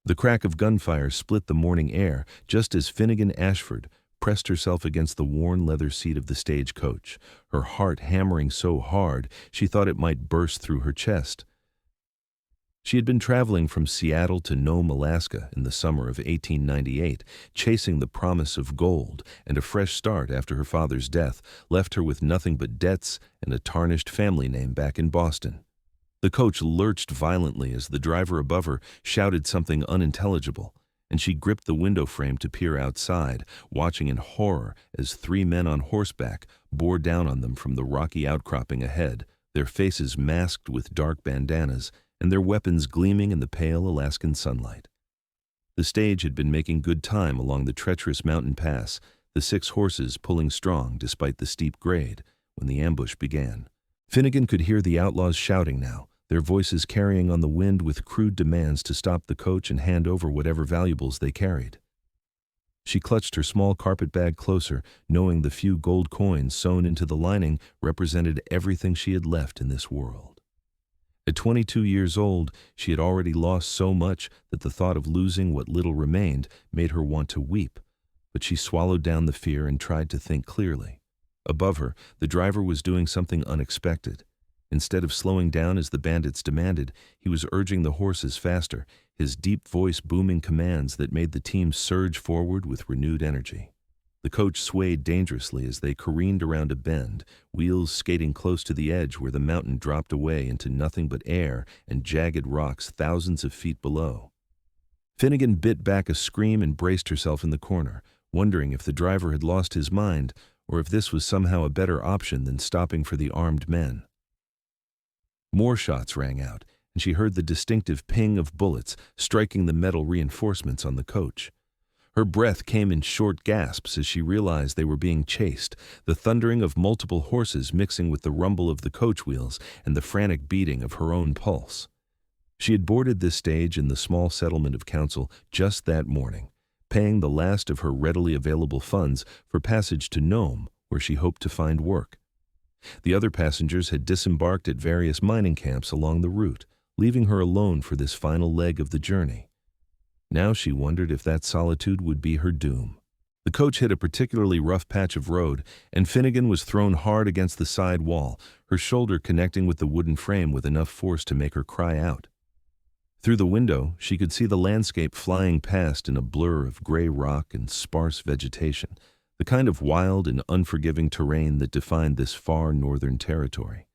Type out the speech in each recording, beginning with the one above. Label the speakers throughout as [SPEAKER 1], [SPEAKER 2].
[SPEAKER 1] The crack of gunfire split the morning air just as Finnegan Ashford pressed herself against the worn leather seat of the stagecoach, her heart hammering so hard she thought it might burst through her chest. She had been traveling from Seattle to Nome, Alaska in the summer of 1898, chasing the promise of gold, and a fresh start after her father's death left her with nothing but debts and a tarnished family name back in Boston. The coach lurched violently as the driver above her shouted something unintelligible, and she gripped the window frame to peer outside, watching in horror as three men on horseback bore down on them from the rocky outcropping ahead, their faces masked with dark bandanas and their weapons gleaming in the pale Alaskan sunlight. The stage had been making good time along the treacherous mountain pass, the 6 horses pulling strong despite the steep grade, when the ambush began. Finnegan could hear the outlaws shouting now, their voices carrying on the wind with crude demands to stop the coach and hand over whatever valuables they carried. She clutched her small carpet bag closer, knowing the few gold coins sewn into the lining represented everything she had left in this world. At 22 years old, she had already lost so much that the thought of losing what little remained made her want to weep, but she swallowed down the fear and tried to think clearly. Above her, the driver was doing something unexpected. Instead of slowing down as the bandits demanded, he was urging the horses faster, his deep voice booming commands that made the team surge forward with renewed energy. The coach swayed dangerously as they careened around a bend, wheels skating close to the edge where the mountain dropped away into nothing but air and jagged rocks thousands of feet below. Finnegan bit back a scream and braced herself in the corner, wondering if the driver had lost his mind or if this was somehow a better option than stopping for the armed men. More shots rang out, and she heard the distinctive ping of bullets striking the metal reinforcements on the coach. Her breath came in short gasps as she realized they were being chased, the thundering of multiple horses mixing with the rumble of the coach wheels and the frantic beating of her own pulse. She had boarded this stage in the small settlement of Council just that morning, paying the last of her readily available funds for passage to Nome, where she hoped to find work. The other passengers had disembarked at various mining camps along the route, leaving her alone for this final leg of the journey. Now she wondered if that solitude would be her doom. The coach hit a particularly rough patch of road, and Finnegan was thrown hard against the side wall, her shoulder connecting with the wooden frame with enough force to make her cry out. Through the window, she could see the landscape flying past in a blur of gray rock and sparse vegetation, the kind of wild and unforgiving terrain that defined this far northern territory.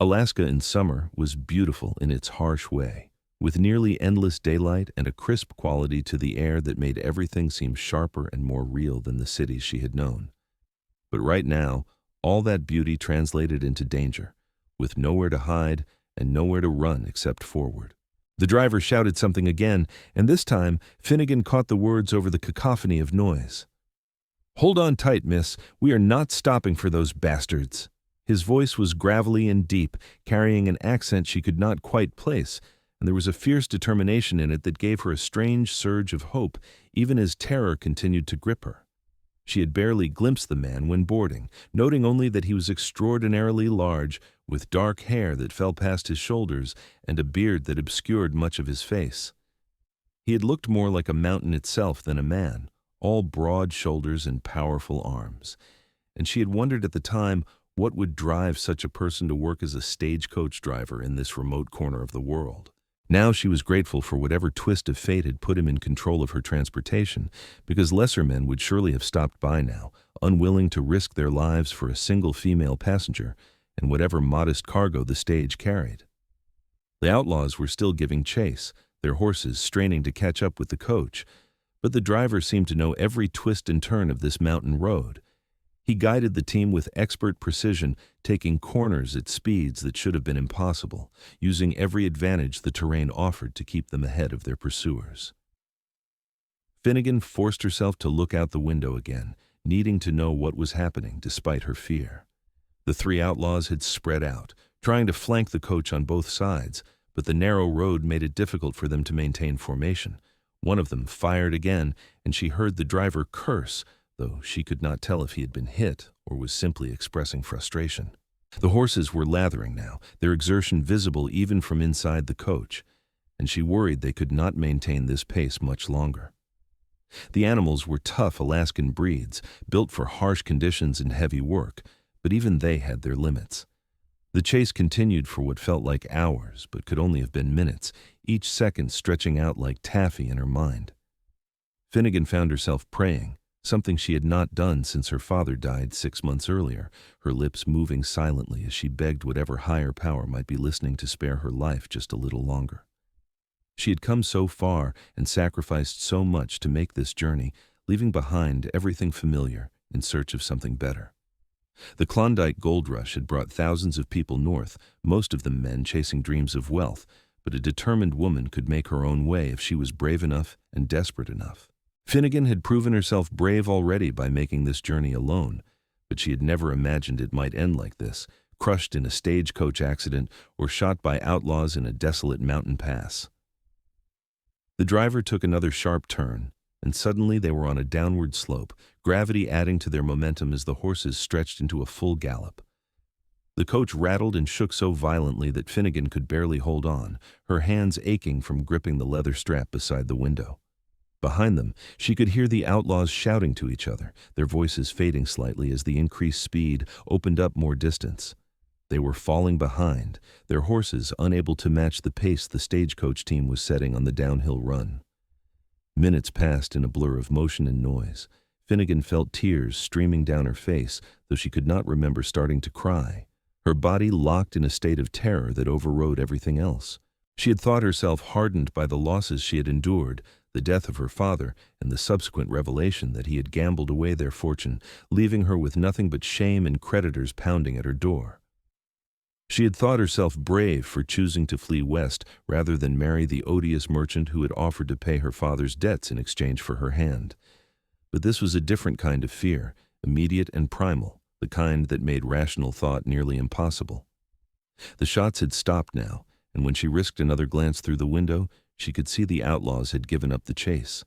[SPEAKER 1] Alaska in summer was beautiful in its harsh way, with nearly endless daylight and a crisp quality to the air that made everything seem sharper and more real than the cities she had known. But right now, all that beauty translated into danger, with nowhere to hide and nowhere to run except forward. The driver shouted something again, and this time Finnegan caught the words over the cacophony of noise. "Hold on tight, miss. We are not stopping for those bastards." His voice was gravelly and deep, carrying an accent she could not quite place, and there was a fierce determination in it that gave her a strange surge of hope, even as terror continued to grip her. She had barely glimpsed the man when boarding, noting only that he was extraordinarily large, with dark hair that fell past his shoulders and a beard that obscured much of his face. He had looked more like a mountain itself than a man, all broad shoulders and powerful arms, and she had wondered at the time what would drive such a person to work as a stagecoach driver in this remote corner of the world. Now she was grateful for whatever twist of fate had put him in control of her transportation, because lesser men would surely have stopped by now, unwilling to risk their lives for a single female passenger and whatever modest cargo the stage carried. The outlaws were still giving chase, their horses straining to catch up with the coach, but the driver seemed to know every twist and turn of this mountain road. He guided the team with expert precision, taking corners at speeds that should have been impossible, using every advantage the terrain offered to keep them ahead of their pursuers. Finnegan forced herself to look out the window again, needing to know what was happening despite her fear. The 3 outlaws had spread out, trying to flank the coach on both sides, but the narrow road made it difficult for them to maintain formation. One of them fired again, and she heard the driver curse, though she could not tell if he had been hit or was simply expressing frustration. The horses were lathering now, their exertion visible even from inside the coach, and she worried they could not maintain this pace much longer. The animals were tough Alaskan breeds, built for harsh conditions and heavy work, but even they had their limits. The chase continued for what felt like hours, but could only have been minutes, each second stretching out like taffy in her mind. Finnegan found herself praying, something she had not done since her father died 6 months earlier, her lips moving silently as she begged whatever higher power might be listening to spare her life just a little longer. She had come so far and sacrificed so much to make this journey, leaving behind everything familiar in search of something better. The Klondike gold rush had brought thousands of people north, most of them men chasing dreams of wealth, but a determined woman could make her own way if she was brave enough and desperate enough. Finnegan had proven herself brave already by making this journey alone, but she had never imagined it might end like this, crushed in a stagecoach accident or shot by outlaws in a desolate mountain pass. The driver took another sharp turn, and suddenly they were on a downward slope, gravity adding to their momentum as the horses stretched into a full gallop. The coach rattled and shook so violently that Finnegan could barely hold on, her hands aching from gripping the leather strap beside the window. Behind them, she could hear the outlaws shouting to each other, their voices fading slightly as the increased speed opened up more distance. They were falling behind, their horses unable to match the pace the stagecoach team was setting on the downhill run. Minutes passed in a blur of motion and noise. Finnegan felt tears streaming down her face, though she could not remember starting to cry. Her body locked in a state of terror that overrode everything else. She had thought herself hardened by the losses she had endured, the death of her father, and the subsequent revelation that he had gambled away their fortune, leaving her with nothing but shame and creditors pounding at her door. She had thought herself brave for choosing to flee west rather than marry the odious merchant who had offered to pay her father's debts in exchange for her hand. But this was a different kind of fear, immediate and primal, the kind that made rational thought nearly impossible. The shots had stopped now, and when she risked another glance through the window, she could see the outlaws had given up the chase.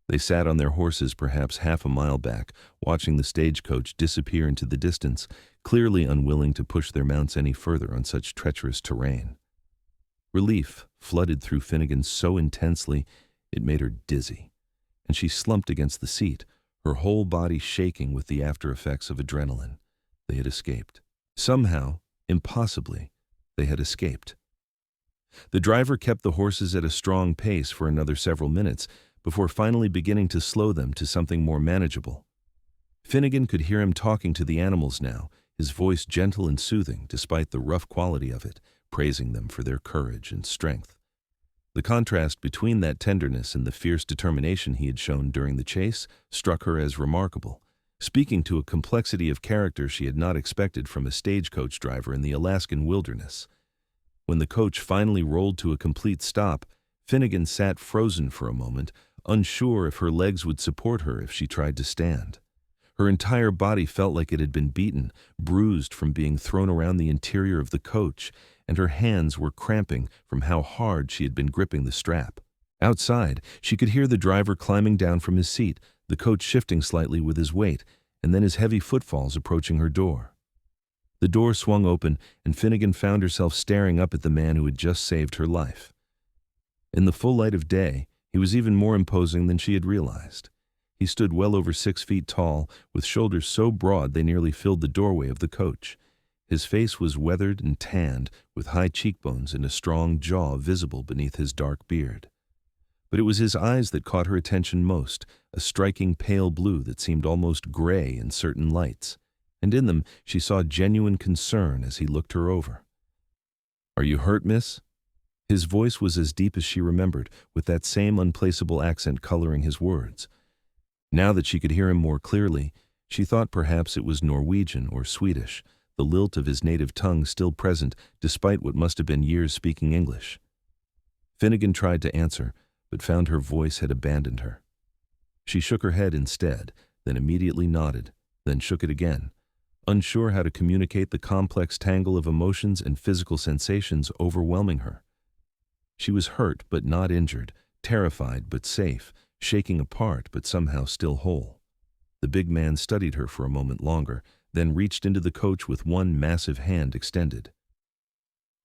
[SPEAKER 1] They sat on their horses perhaps half a mile back, watching the stagecoach disappear into the distance, clearly unwilling to push their mounts any further on such treacherous terrain. Relief flooded through Finnegan so intensely it made her dizzy, and she slumped against the seat, her whole body shaking with the after-effects of adrenaline. They had escaped. Somehow, impossibly, they had escaped. The driver kept the horses at a strong pace for another several minutes before finally beginning to slow them to something more manageable. Finnegan could hear him talking to the animals now, his voice gentle and soothing despite the rough quality of it, praising them for their courage and strength. The contrast between that tenderness and the fierce determination he had shown during the chase struck her as remarkable, speaking to a complexity of character she had not expected from a stagecoach driver in the Alaskan wilderness. When the coach finally rolled to a complete stop, Finnegan sat frozen for a moment, unsure if her legs would support her if she tried to stand. Her entire body felt like it had been beaten, bruised from being thrown around the interior of the coach, and her hands were cramping from how hard she had been gripping the strap. Outside, she could hear the driver climbing down from his seat, the coach shifting slightly with his weight, and then his heavy footfalls approaching her door. The door swung open, and Finnegan found herself staring up at the man who had just saved her life. In the full light of day, he was even more imposing than she had realized. He stood well over 6 feet tall, with shoulders so broad they nearly filled the doorway of the coach. His face was weathered and tanned, with high cheekbones and a strong jaw visible beneath his dark beard. But it was his eyes that caught her attention most, a striking pale blue that seemed almost gray in certain lights, and in them she saw genuine concern as he looked her over. "Are you hurt, miss?" His voice was as deep as she remembered, with that same unplaceable accent coloring his words. Now that she could hear him more clearly, she thought perhaps it was Norwegian or Swedish, the lilt of his native tongue still present despite what must have been years speaking English. Finnegan tried to answer, but found her voice had abandoned her. She shook her head instead, then immediately nodded, then shook it again, unsure how to communicate the complex tangle of emotions and physical sensations overwhelming her. She was hurt but not injured, terrified but safe, shaking apart but somehow still whole. The big man studied her for a moment longer, then reached into the coach with one massive hand extended.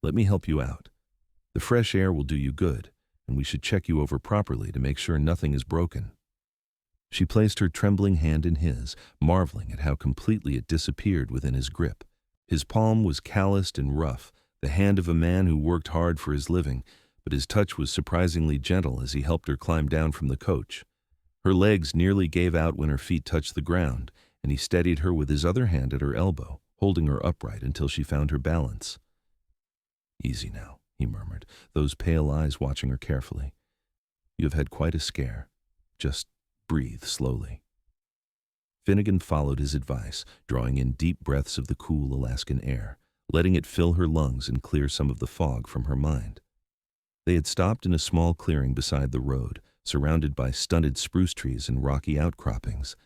[SPEAKER 1] "Let me help you out." The fresh air will do you good, and we should check you over properly to make sure nothing is broken." She placed her trembling hand in his, marveling at how completely it disappeared within his grip. His palm was calloused and rough, the hand of a man who worked hard for his living, but his touch was surprisingly gentle as he helped her climb down from the coach. Her legs nearly gave out when her feet touched the ground, and he steadied her with his other hand at her elbow, holding her upright until she found her balance. "Easy now," he murmured, those pale eyes watching her carefully. "You have had quite a scare. Just breathe slowly." Finnegan followed his advice, drawing in deep breaths of the cool Alaskan air, letting it fill her lungs and clear some of the fog from her mind. They had stopped in a small clearing beside the road, surrounded by stunted spruce trees and rocky outcroppings.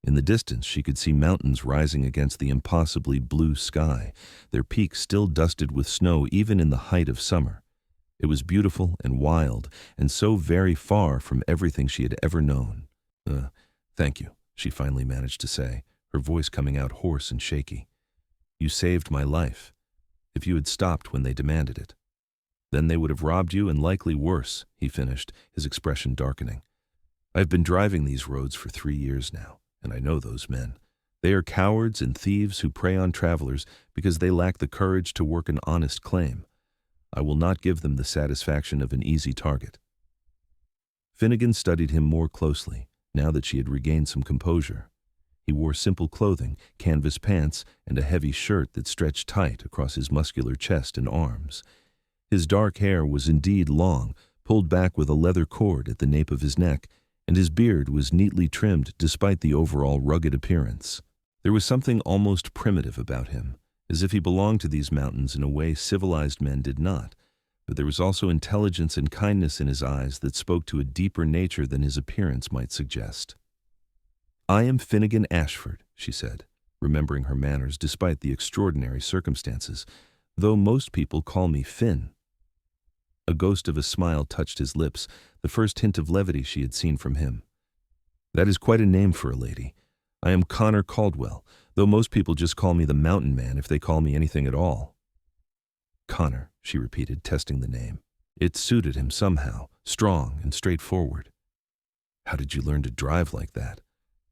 [SPEAKER 1] In the distance, she could see mountains rising against the impossibly blue sky, their peaks still dusted with snow even in the height of summer. It was beautiful and wild, and so very far from everything she had ever known. Thank you," she finally managed to say, her voice coming out hoarse and shaky. "You saved my life. If you had stopped when they demanded it. Then they would have robbed you, and likely worse," he finished, his expression darkening. "I've been driving these roads for 3 years now, and I know those men. They are cowards and thieves who prey on travelers because they lack the courage to work an honest claim. I will not give them the satisfaction of an easy target." Finnegan studied him more closely, now that she had regained some composure. He wore simple clothing, canvas pants, and a heavy shirt that stretched tight across his muscular chest and arms. His dark hair was indeed long, pulled back with a leather cord at the nape of his neck, and his beard was neatly trimmed despite the overall rugged appearance. There was something almost primitive about him, as if he belonged to these mountains in a way civilized men did not, but there was also intelligence and kindness in his eyes that spoke to a deeper nature than his appearance might suggest. "I am Finnegan Ashford," she said, remembering her manners despite the extraordinary circumstances, "though most people call me Finn." A ghost of a smile touched his lips, the first hint of levity she had seen from him. "That is quite a name for a lady. I am Connor Caldwell, though most people just call me the Mountain Man if they call me anything at all." "Connor," she repeated, testing the name. It suited him somehow, strong and straightforward. "How did you learn to drive like that?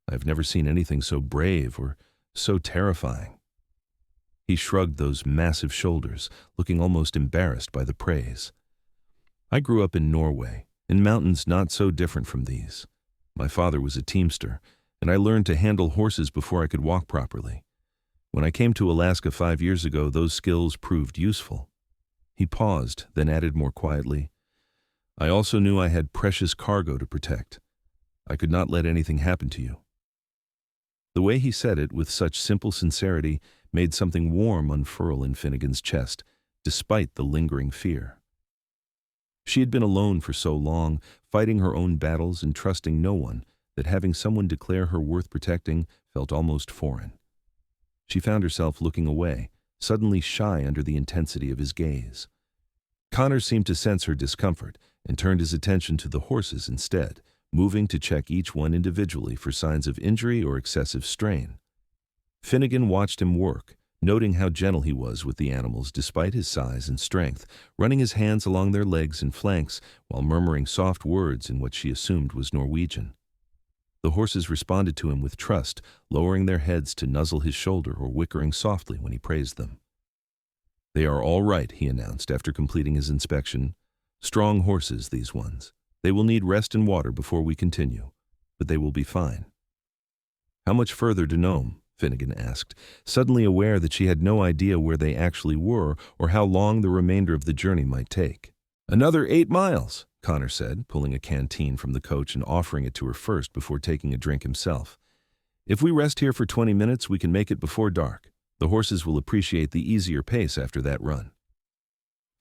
[SPEAKER 1] I've never seen anything so brave or so terrifying." He shrugged those massive shoulders, looking almost embarrassed by the praise. "I grew up in Norway, in mountains not so different from these. My father was a teamster, and I learned to handle horses before I could walk properly. When I came to Alaska 5 years ago, those skills proved useful." He paused, then added more quietly, "I also knew I had precious cargo to protect. I could not let anything happen to you." The way he said it with such simple sincerity made something warm unfurl in Finnegan's chest, despite the lingering fear. She had been alone for so long, fighting her own battles and trusting no one, that having someone declare her worth protecting felt almost foreign. She found herself looking away, suddenly shy under the intensity of his gaze. Connor seemed to sense her discomfort and turned his attention to the horses instead, moving to check each one individually for signs of injury or excessive strain. Finnegan watched him work, noting how gentle he was with the animals despite his size and strength, running his hands along their legs and flanks while murmuring soft words in what she assumed was Norwegian. The horses responded to him with trust, lowering their heads to nuzzle his shoulder or whickering softly when he praised them. "They are all right," he announced after completing his inspection. "Strong horses, these ones. They will need rest and water before we continue, but they will be fine." "How much further to Nome?" Finnegan asked, suddenly aware that she had no idea where they actually were or how long the remainder of the journey might take. "Another 8 miles, Connor said, pulling a canteen from the coach and offering it to her first before taking a drink himself. "If we rest here for 20 minutes, we can make it before dark. The horses will appreciate the easier pace after that run."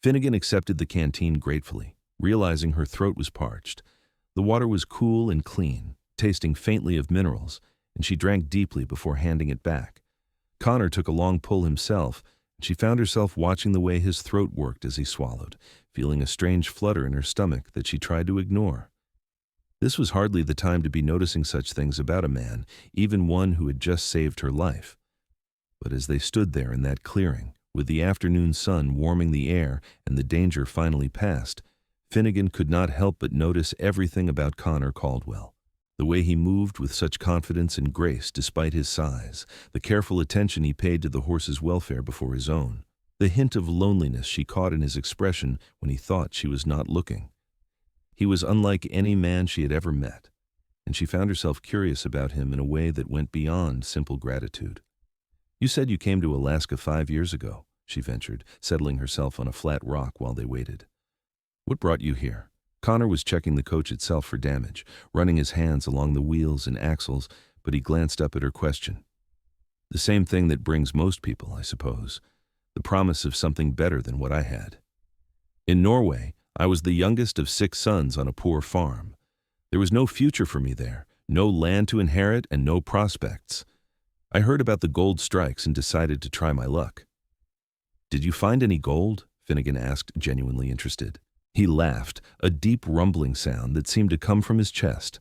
[SPEAKER 1] Finnegan accepted the canteen gratefully, realizing her throat was parched. The water was cool and clean, tasting faintly of minerals, and she drank deeply before handing it back. Connor took a long pull himself, and she found herself watching the way his throat worked as he swallowed, feeling a strange flutter in her stomach that she tried to ignore. This was hardly the time to be noticing such things about a man, even one who had just saved her life. But as they stood there in that clearing, With the afternoon sun warming the air and the danger finally past, Finnegan could not help but notice everything about Connor Caldwell. The way he moved with such confidence and grace despite his size, the careful attention he paid to the horse's welfare before his own, the hint of loneliness she caught in his expression when he thought she was not looking. He was unlike any man she had ever met, and she found herself curious about him in a way that went beyond simple gratitude. "You said you came to Alaska 5 years ago," she ventured, settling herself on a flat rock while they waited. "What brought you here?" Connor was checking the coach itself for damage, running his hands along the wheels and axles, but he glanced up at her question. "The same thing that brings most people, I suppose. The promise of something better than what I had. In Norway, I was the youngest of 6 sons on a poor farm. There was no future for me there, no land to inherit and no prospects. I heard about the gold strikes and decided to try my luck." "Did you find any gold?" Finnegan asked, genuinely interested. He laughed, a deep rumbling sound that seemed to come from his chest.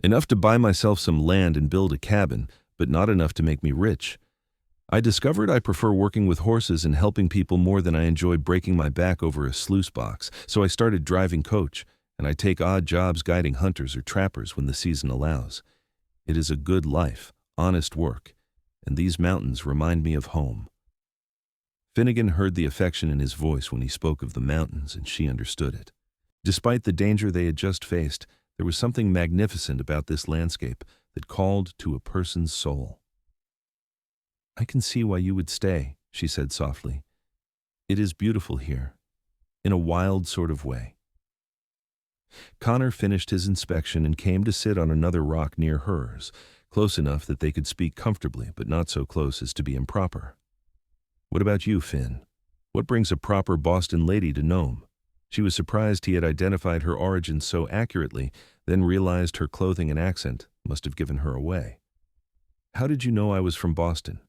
[SPEAKER 1] "Enough to buy myself some land and build a cabin, but not enough to make me rich. I discovered I prefer working with horses and helping people more than I enjoy breaking my back over a sluice box, so I started driving coach, and I take odd jobs guiding hunters or trappers when the season allows. It is a good life, honest work, and these mountains remind me of home." Finnegan heard the affection in his voice when he spoke of the mountains, and she understood it. Despite the danger they had just faced, there was something magnificent about this landscape that called to a person's soul. "I can see why you would stay," she said softly. "It is beautiful here, in a wild sort of way." Connor finished his inspection and came to sit on another rock near hers, close enough that they could speak comfortably, but not so close as to be improper. "What about you, Finn? What brings a proper Boston lady to Nome?" She was surprised he had identified her origins so accurately, then realized her clothing and accent must have given her away. "How did you know I was from Boston?"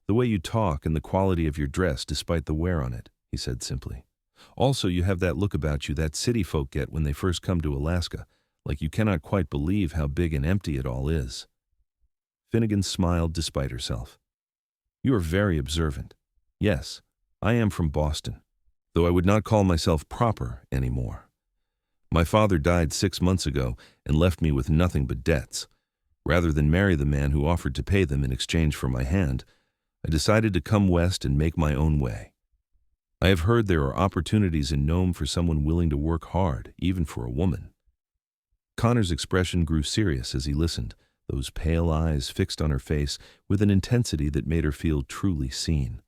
[SPEAKER 1] "The way you talk and the quality of your dress despite the wear on it," he said simply. "Also, you have that look about you that city folk get when they first come to Alaska, like you cannot quite believe how big and empty it all is." Finnegan smiled despite herself. "You are very observant. Yes, I am from Boston, though I would not call myself proper anymore. My father died 6 months ago and left me with nothing but debts. Rather than marry the man who offered to pay them in exchange for my hand, I decided to come west and make my own way. I have heard there are opportunities in Nome for someone willing to work hard, even for a woman." Connor's expression grew serious as he listened, those pale eyes fixed on her face with an intensity that made her feel truly seen.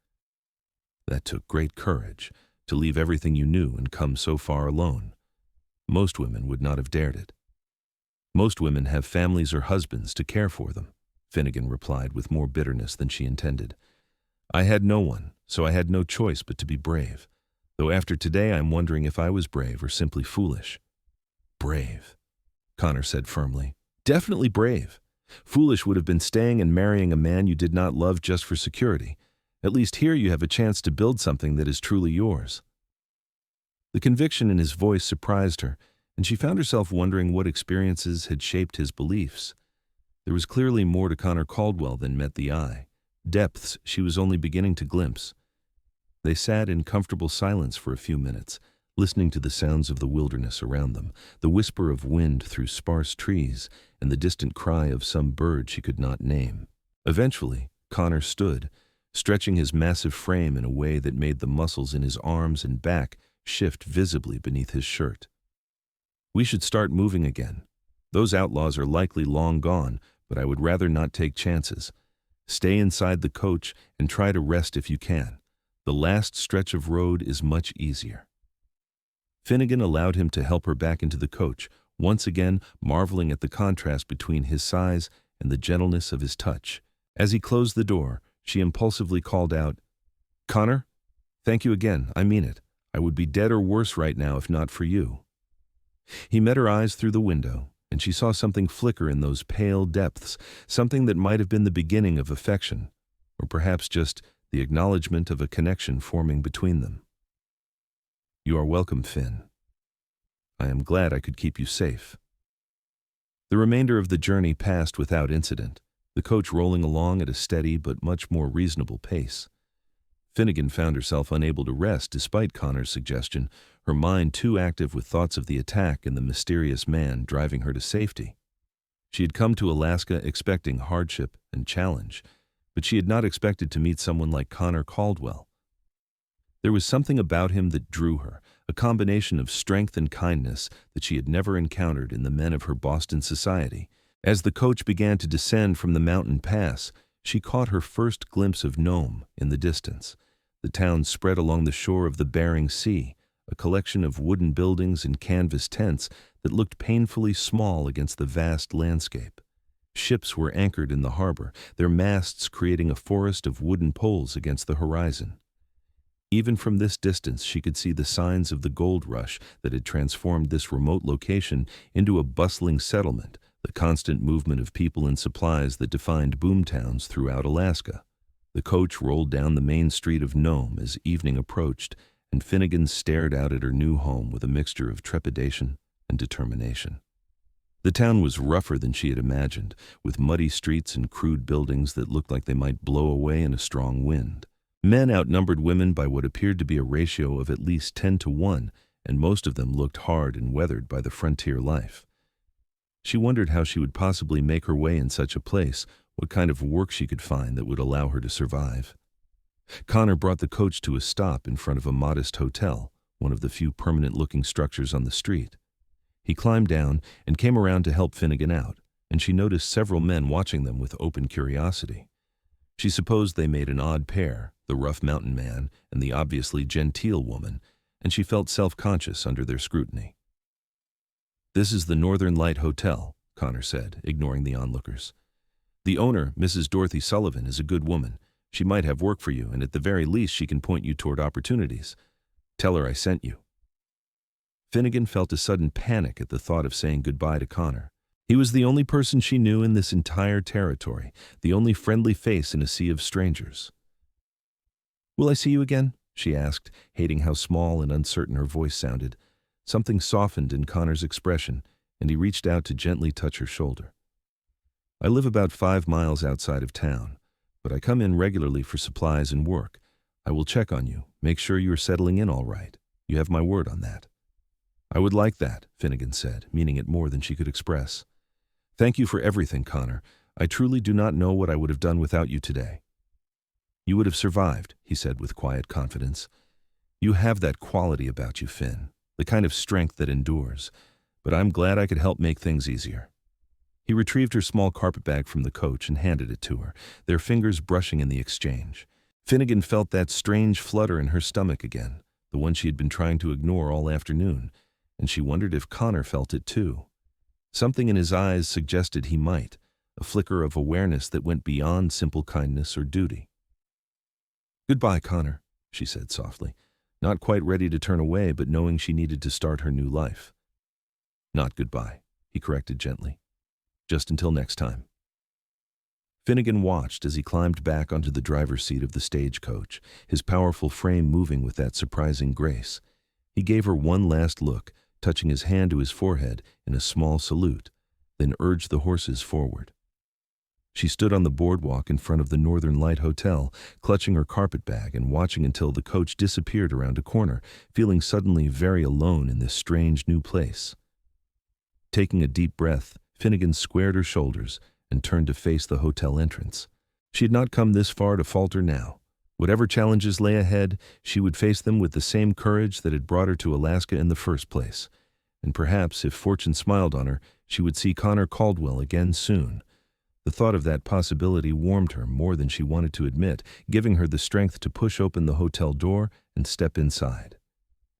[SPEAKER 1] "That took great courage, to leave everything you knew and come so far alone. Most women would not have dared it." "Most women have families or husbands to care for them," Finnegan replied with more bitterness than she intended. "I had no one, so I had no choice but to be brave, though after today I'm wondering if I was brave or simply foolish." "Brave," Connor said firmly. "Definitely brave. Foolish would have been staying and marrying a man you did not love just for security. At least here you have a chance to build something that is truly yours." The conviction in his voice surprised her, and she found herself wondering what experiences had shaped his beliefs. There was clearly more to Connor Caldwell than met the eye, depths she was only beginning to glimpse. They sat in comfortable silence for a few minutes, listening to the sounds of the wilderness around them, the whisper of wind through sparse trees, and the distant cry of some bird she could not name. Eventually, Connor stood, stretching his massive frame in a way that made the muscles in his arms and back shift visibly beneath his shirt. "We should start moving again. Those outlaws are likely long gone, but I would rather not take chances. Stay inside the coach and try to rest if you can. The last stretch of road is much easier." Finnegan allowed him to help her back into the coach, once again marveling at the contrast between his size and the gentleness of his touch. As he closed the door, she impulsively called out, "Connor, thank you again, I mean it. I would be dead or worse right now if not for you." He met her eyes through the window, and she saw something flicker in those pale depths, something that might have been the beginning of affection, or perhaps just the acknowledgement of a connection forming between them. "You are welcome, Finn. I am glad I could keep you safe." The remainder of the journey passed without incident, the coach rolling along at a steady but much more reasonable pace. Finnegan found herself unable to rest despite Connor's suggestion, her mind too active with thoughts of the attack and the mysterious man driving her to safety. She had come to Alaska expecting hardship and challenge, but she had not expected to meet someone like Connor Caldwell. There was something about him that drew her, a combination of strength and kindness that she had never encountered in the men of her Boston society. As the coach began to descend from the mountain pass, she caught her first glimpse of Nome in the distance. The town spread along the shore of the Bering Sea, a collection of wooden buildings and canvas tents that looked painfully small against the vast landscape. Ships were anchored in the harbor, their masts creating a forest of wooden poles against the horizon. Even from this distance, she could see the signs of the gold rush that had transformed this remote location into a bustling settlement, the constant movement of people and supplies that defined boomtowns throughout Alaska. The coach rolled down the main street of Nome as evening approached, and Finnegan stared out at her new home with a mixture of trepidation and determination. The town was rougher than she had imagined, with muddy streets and crude buildings that looked like they might blow away in a strong wind. Men outnumbered women by what appeared to be a ratio of at least 10-1, and most of them looked hard and weathered by the frontier life. She wondered how she would possibly make her way in such a place, what kind of work she could find that would allow her to survive. Connor brought the coach to a stop in front of a modest hotel, one of the few permanent-looking structures on the street. He climbed down and came around to help Finnegan out, and she noticed several men watching them with open curiosity. She supposed they made an odd pair, the rough mountain man and the obviously genteel woman, and she felt self-conscious under their scrutiny. "This is the Northern Light Hotel," Connor said, ignoring the onlookers. "The owner, Mrs. Dorothy Sullivan, is a good woman. She might have work for you, and at the very least she can point you toward opportunities. Tell her I sent you." Finnegan felt a sudden panic at the thought of saying goodbye to Connor. He was the only person she knew in this entire territory, the only friendly face in a sea of strangers. "Will I see you again?" she asked, hating how small and uncertain her voice sounded. Something softened in Connor's expression, and he reached out to gently touch her shoulder. "I live about 5 miles outside of town, but I come in regularly for supplies and work. I will check on you, make sure you are settling in all right. You have my word on that." "I would like that," Finnegan said, meaning it more than she could express. "Thank you for everything, Connor. I truly do not know what I would have done without you today." "You would have survived," he said with quiet confidence. "You have that quality about you, Finn, the kind of strength that endures, but I'm glad I could help make things easier." He retrieved her small carpetbag from the coach and handed it to her, their fingers brushing in the exchange. Finnegan felt that strange flutter in her stomach again, the one she had been trying to ignore all afternoon, and she wondered if Connor felt it too. Something in his eyes suggested he might, a flicker of awareness that went beyond simple kindness or duty. "Goodbye, Connor," she said softly, not quite ready to turn away but knowing she needed to start her new life. "Not goodbye," he corrected gently. "Just until next time." Finnegan watched as he climbed back onto the driver's seat of the stagecoach, his powerful frame moving with that surprising grace. He gave her one last look, touching his hand to his forehead in a small salute, then urged the horses forward. She stood on the boardwalk in front of the Northern Light Hotel, clutching her carpetbag and watching until the coach disappeared around a corner, feeling suddenly very alone in this strange new place. Taking a deep breath, Finnegan squared her shoulders and turned to face the hotel entrance. She had not come this far to falter now. Whatever challenges lay ahead, she would face them with the same courage that had brought her to Alaska in the first place. And perhaps, if fortune smiled on her, she would see Connor Caldwell again soon. The thought of that possibility warmed her more than she wanted to admit, giving her the strength to push open the hotel door and step inside.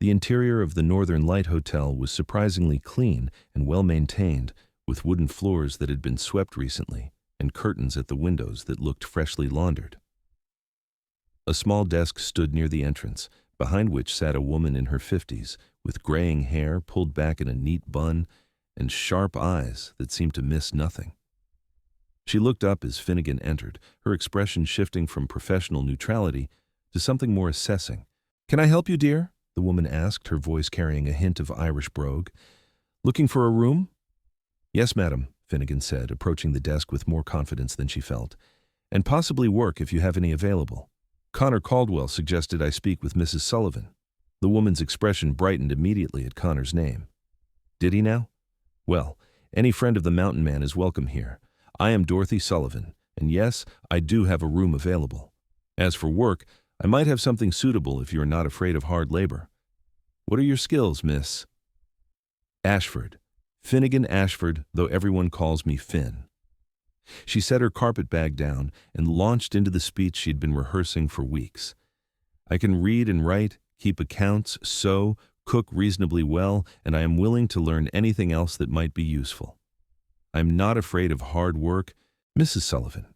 [SPEAKER 1] The interior of the Northern Light Hotel was surprisingly clean and well-maintained, with wooden floors that had been swept recently and curtains at the windows that looked freshly laundered. A small desk stood near the entrance, behind which sat a woman in her 50s, with graying hair pulled back in a neat bun and sharp eyes that seemed to miss nothing. She looked up as Finnegan entered, her expression shifting from professional neutrality to something more assessing. "Can I help you, dear?" the woman asked, her voice carrying a hint of Irish brogue. "Looking for a room?" "Yes, madam," Finnegan said, approaching the desk with more confidence than she felt. "And possibly work if you have any available." Connor Caldwell suggested I speak with Mrs. Sullivan. The woman's expression brightened immediately at Connor's name. Did he now? Well, any friend of the mountain man is welcome here. I am Dorothy Sullivan, and yes, I do have a room available. As for work, I might have something suitable if you are not afraid of hard labor. What are your skills, Miss? Ashford. Finnegan Ashford, though everyone calls me Finn. She set her carpet bag down and launched into the speech she'd been rehearsing for weeks. I can read and write, keep accounts, sew, cook reasonably well, and I am willing to learn anything else that might be useful. I'm not afraid of hard work, Mrs. Sullivan.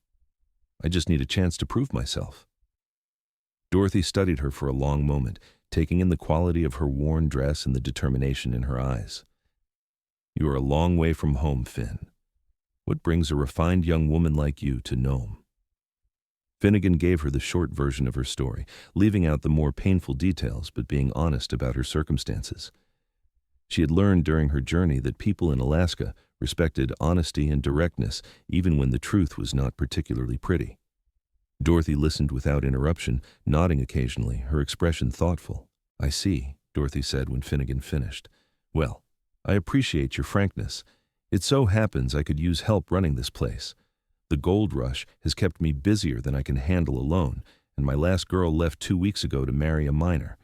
[SPEAKER 1] I just need a chance to prove myself. Dorothy studied her for a long moment, taking in the quality of her worn dress and the determination in her eyes. You are a long way from home, Finn. What brings a refined young woman like you to Nome? Finnegan gave her the short version of her story, leaving out the more painful details but being honest about her circumstances. She had learned during her journey that people in Alaska respected honesty and directness even when the truth was not particularly pretty. Dorothy listened without interruption, nodding occasionally, her expression thoughtful. I see, Dorothy said when Finnegan finished. Well, I appreciate your frankness. It so happens I could use help running this place. The gold rush has kept me busier than I can handle alone, and my last girl left 2 weeks ago to marry a miner.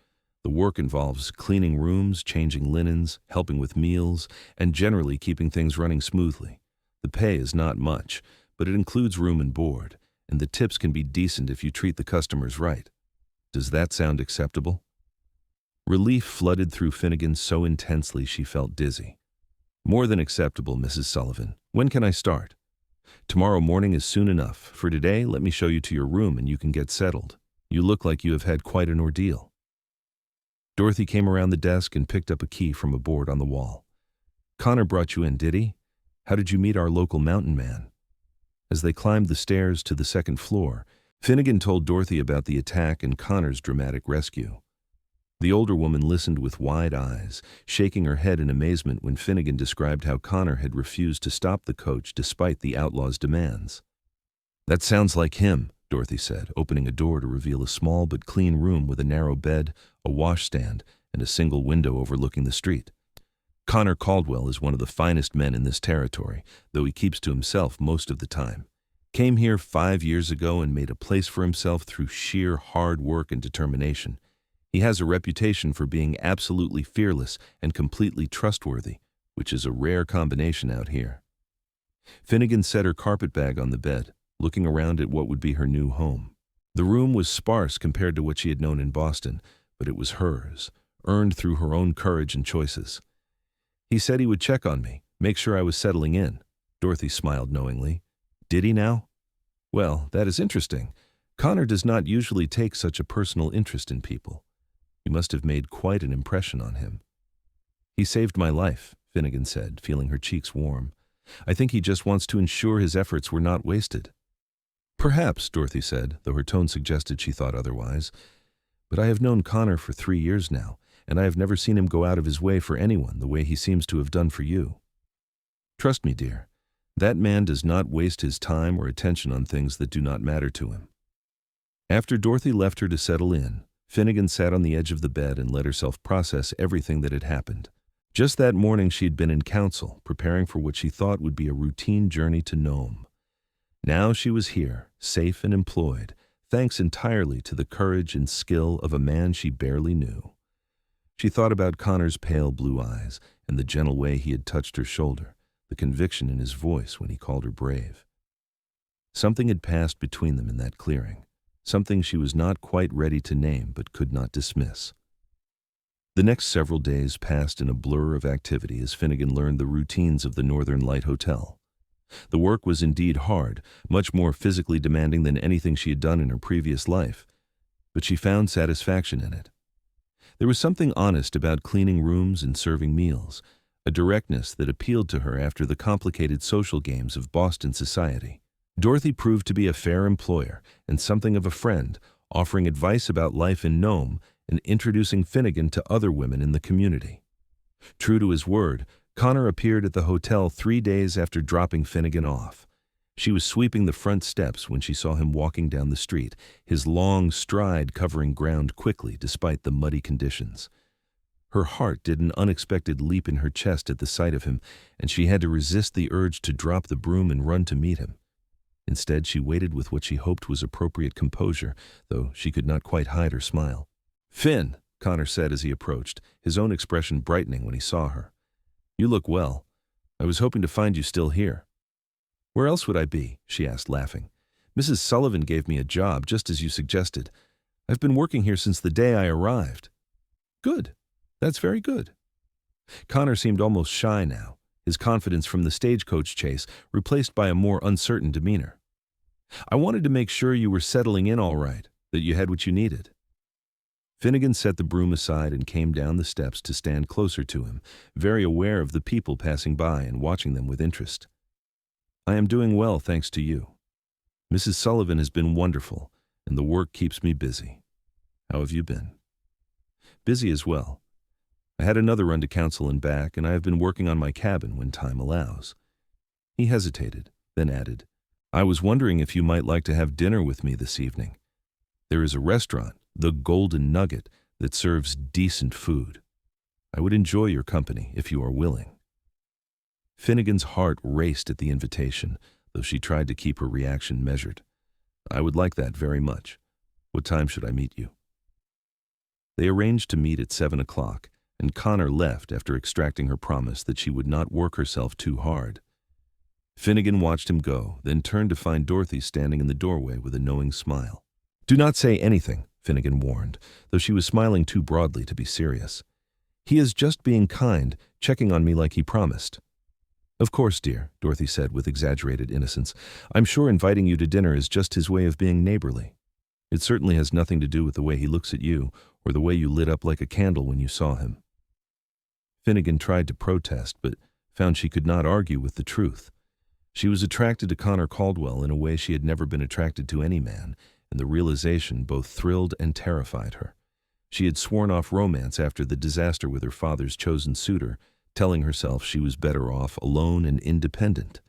[SPEAKER 1] The work involves cleaning rooms, changing linens, helping with meals, and generally keeping things running smoothly. The pay is not much, but it includes room and board, and the tips can be decent if you treat the customers right. Does that sound acceptable? Relief flooded through Finnegan so intensely she felt dizzy. More than acceptable, Mrs. Sullivan. When can I start? Tomorrow morning is soon enough. For today, let me show you to your room and you can get settled. You look like you have had quite an ordeal. Dorothy came around the desk and picked up a key from a board on the wall. Connor brought you in, did he? How did you meet our local mountain man? As they climbed the stairs to the second floor, Finnegan told Dorothy about the attack and Connor's dramatic rescue. The older woman listened with wide eyes, shaking her head in amazement when Finnegan described how Connor had refused to stop the coach despite the Outlaws' demands. That sounds like him, Dorothy said, opening a door to reveal a small but clean room with a narrow bed, a washstand, and a single window overlooking the street. Connor Caldwell is one of the finest men in this territory, though he keeps to himself most of the time. Came here 5 years ago and made a place for himself through sheer hard work and determination. He has a reputation for being absolutely fearless and completely trustworthy, which is a rare combination out here. Finnegan set her carpetbag on the bed, looking around at what would be her new home. The room was sparse compared to what she had known in Boston, but it was hers, earned through her own courage and choices. He said he would check on me, make sure I was settling in. Dorothy smiled knowingly. Did he now? Well, that is interesting. Connor does not usually take such a personal interest in people. You must have made quite an impression on him. He saved my life, Finnegan said, feeling her cheeks warm. I think he just wants to ensure his efforts were not wasted. Perhaps, Dorothy said, though her tone suggested she thought otherwise. But I have known Connor for 3 years now, and I have never seen him go out of his way for anyone the way he seems to have done for you. Trust me, dear, that man does not waste his time or attention on things that do not matter to him. After Dorothy left her to settle in, Finnegan sat on the edge of the bed and let herself process everything that had happened. Just that morning she had been in council, preparing for what she thought would be a routine journey to Nome. Now she was here, safe and employed, thanks entirely to the courage and skill of a man she barely knew. She thought about Connor's pale blue eyes and the gentle way he had touched her shoulder, the conviction in his voice when he called her brave. Something had passed between them in that clearing. Something she was not quite ready to name but could not dismiss. The next several days passed in a blur of activity as Finnegan learned the routines of the Northern Light Hotel. The work was indeed hard, much more physically demanding than anything she had done in her previous life, but she found satisfaction in it. There was something honest about cleaning rooms and serving meals, a directness that appealed to her after the complicated social games of Boston society. Dorothy proved to be a fair employer and something of a friend, offering advice about life in Nome and introducing Finnegan to other women in the community. True to his word, Connor appeared at the hotel 3 days after dropping Finnegan off. She was sweeping the front steps when she saw him walking down the street, his long stride covering ground quickly despite the muddy conditions. Her heart did an unexpected leap in her chest at the sight of him, and she had to resist the urge to drop the broom and run to meet him. Instead, she waited with what she hoped was appropriate composure, though she could not quite hide her smile. "Finn," Connor said as he approached, his own expression brightening when he saw her. "You look well. I was hoping to find you still here." "Where else would I be?" she asked, laughing. "Mrs. Sullivan gave me a job, just as you suggested. I've been working here since the day I arrived." "Good. That's very good." Connor seemed almost shy now, his confidence from the stagecoach chase replaced by a more uncertain demeanor. "I wanted to make sure you were settling in all right, that you had what you needed." Finnegan set the broom aside and came down the steps to stand closer to him, very aware of the people passing by and watching them with interest. "I am doing well, thanks to you. Mrs. Sullivan has been wonderful, and the work keeps me busy. How have you been?" "Busy as well. I had another run to council and back, and I have been working on my cabin when time allows." He hesitated, then added, "I was wondering if you might like to have dinner with me this evening. There is a restaurant, the Golden Nugget, that serves decent food. I would enjoy your company if you are willing." Finnegan's heart raced at the invitation, though she tried to keep her reaction measured. "I would like that very much. What time should I meet you?" They arranged to meet at 7 o'clock, and Connor left after extracting her promise that she would not work herself too hard. Finnegan watched him go, then turned to find Dorothy standing in the doorway with a knowing smile. "Do not say anything," Finnegan warned, though she was smiling too broadly to be serious. "He is just being kind, checking on me like he promised." "Of course, dear," Dorothy said with exaggerated innocence. "I'm sure inviting you to dinner is just his way of being neighborly. It certainly has nothing to do with the way he looks at you, or the way you lit up like a candle when you saw him." Finnegan tried to protest, but found she could not argue with the truth. She was attracted to Connor Caldwell in a way she had never been attracted to any man, and the realization both thrilled and terrified her. She had sworn off romance after the disaster with her father's chosen suitor, telling herself she was better off alone and independent.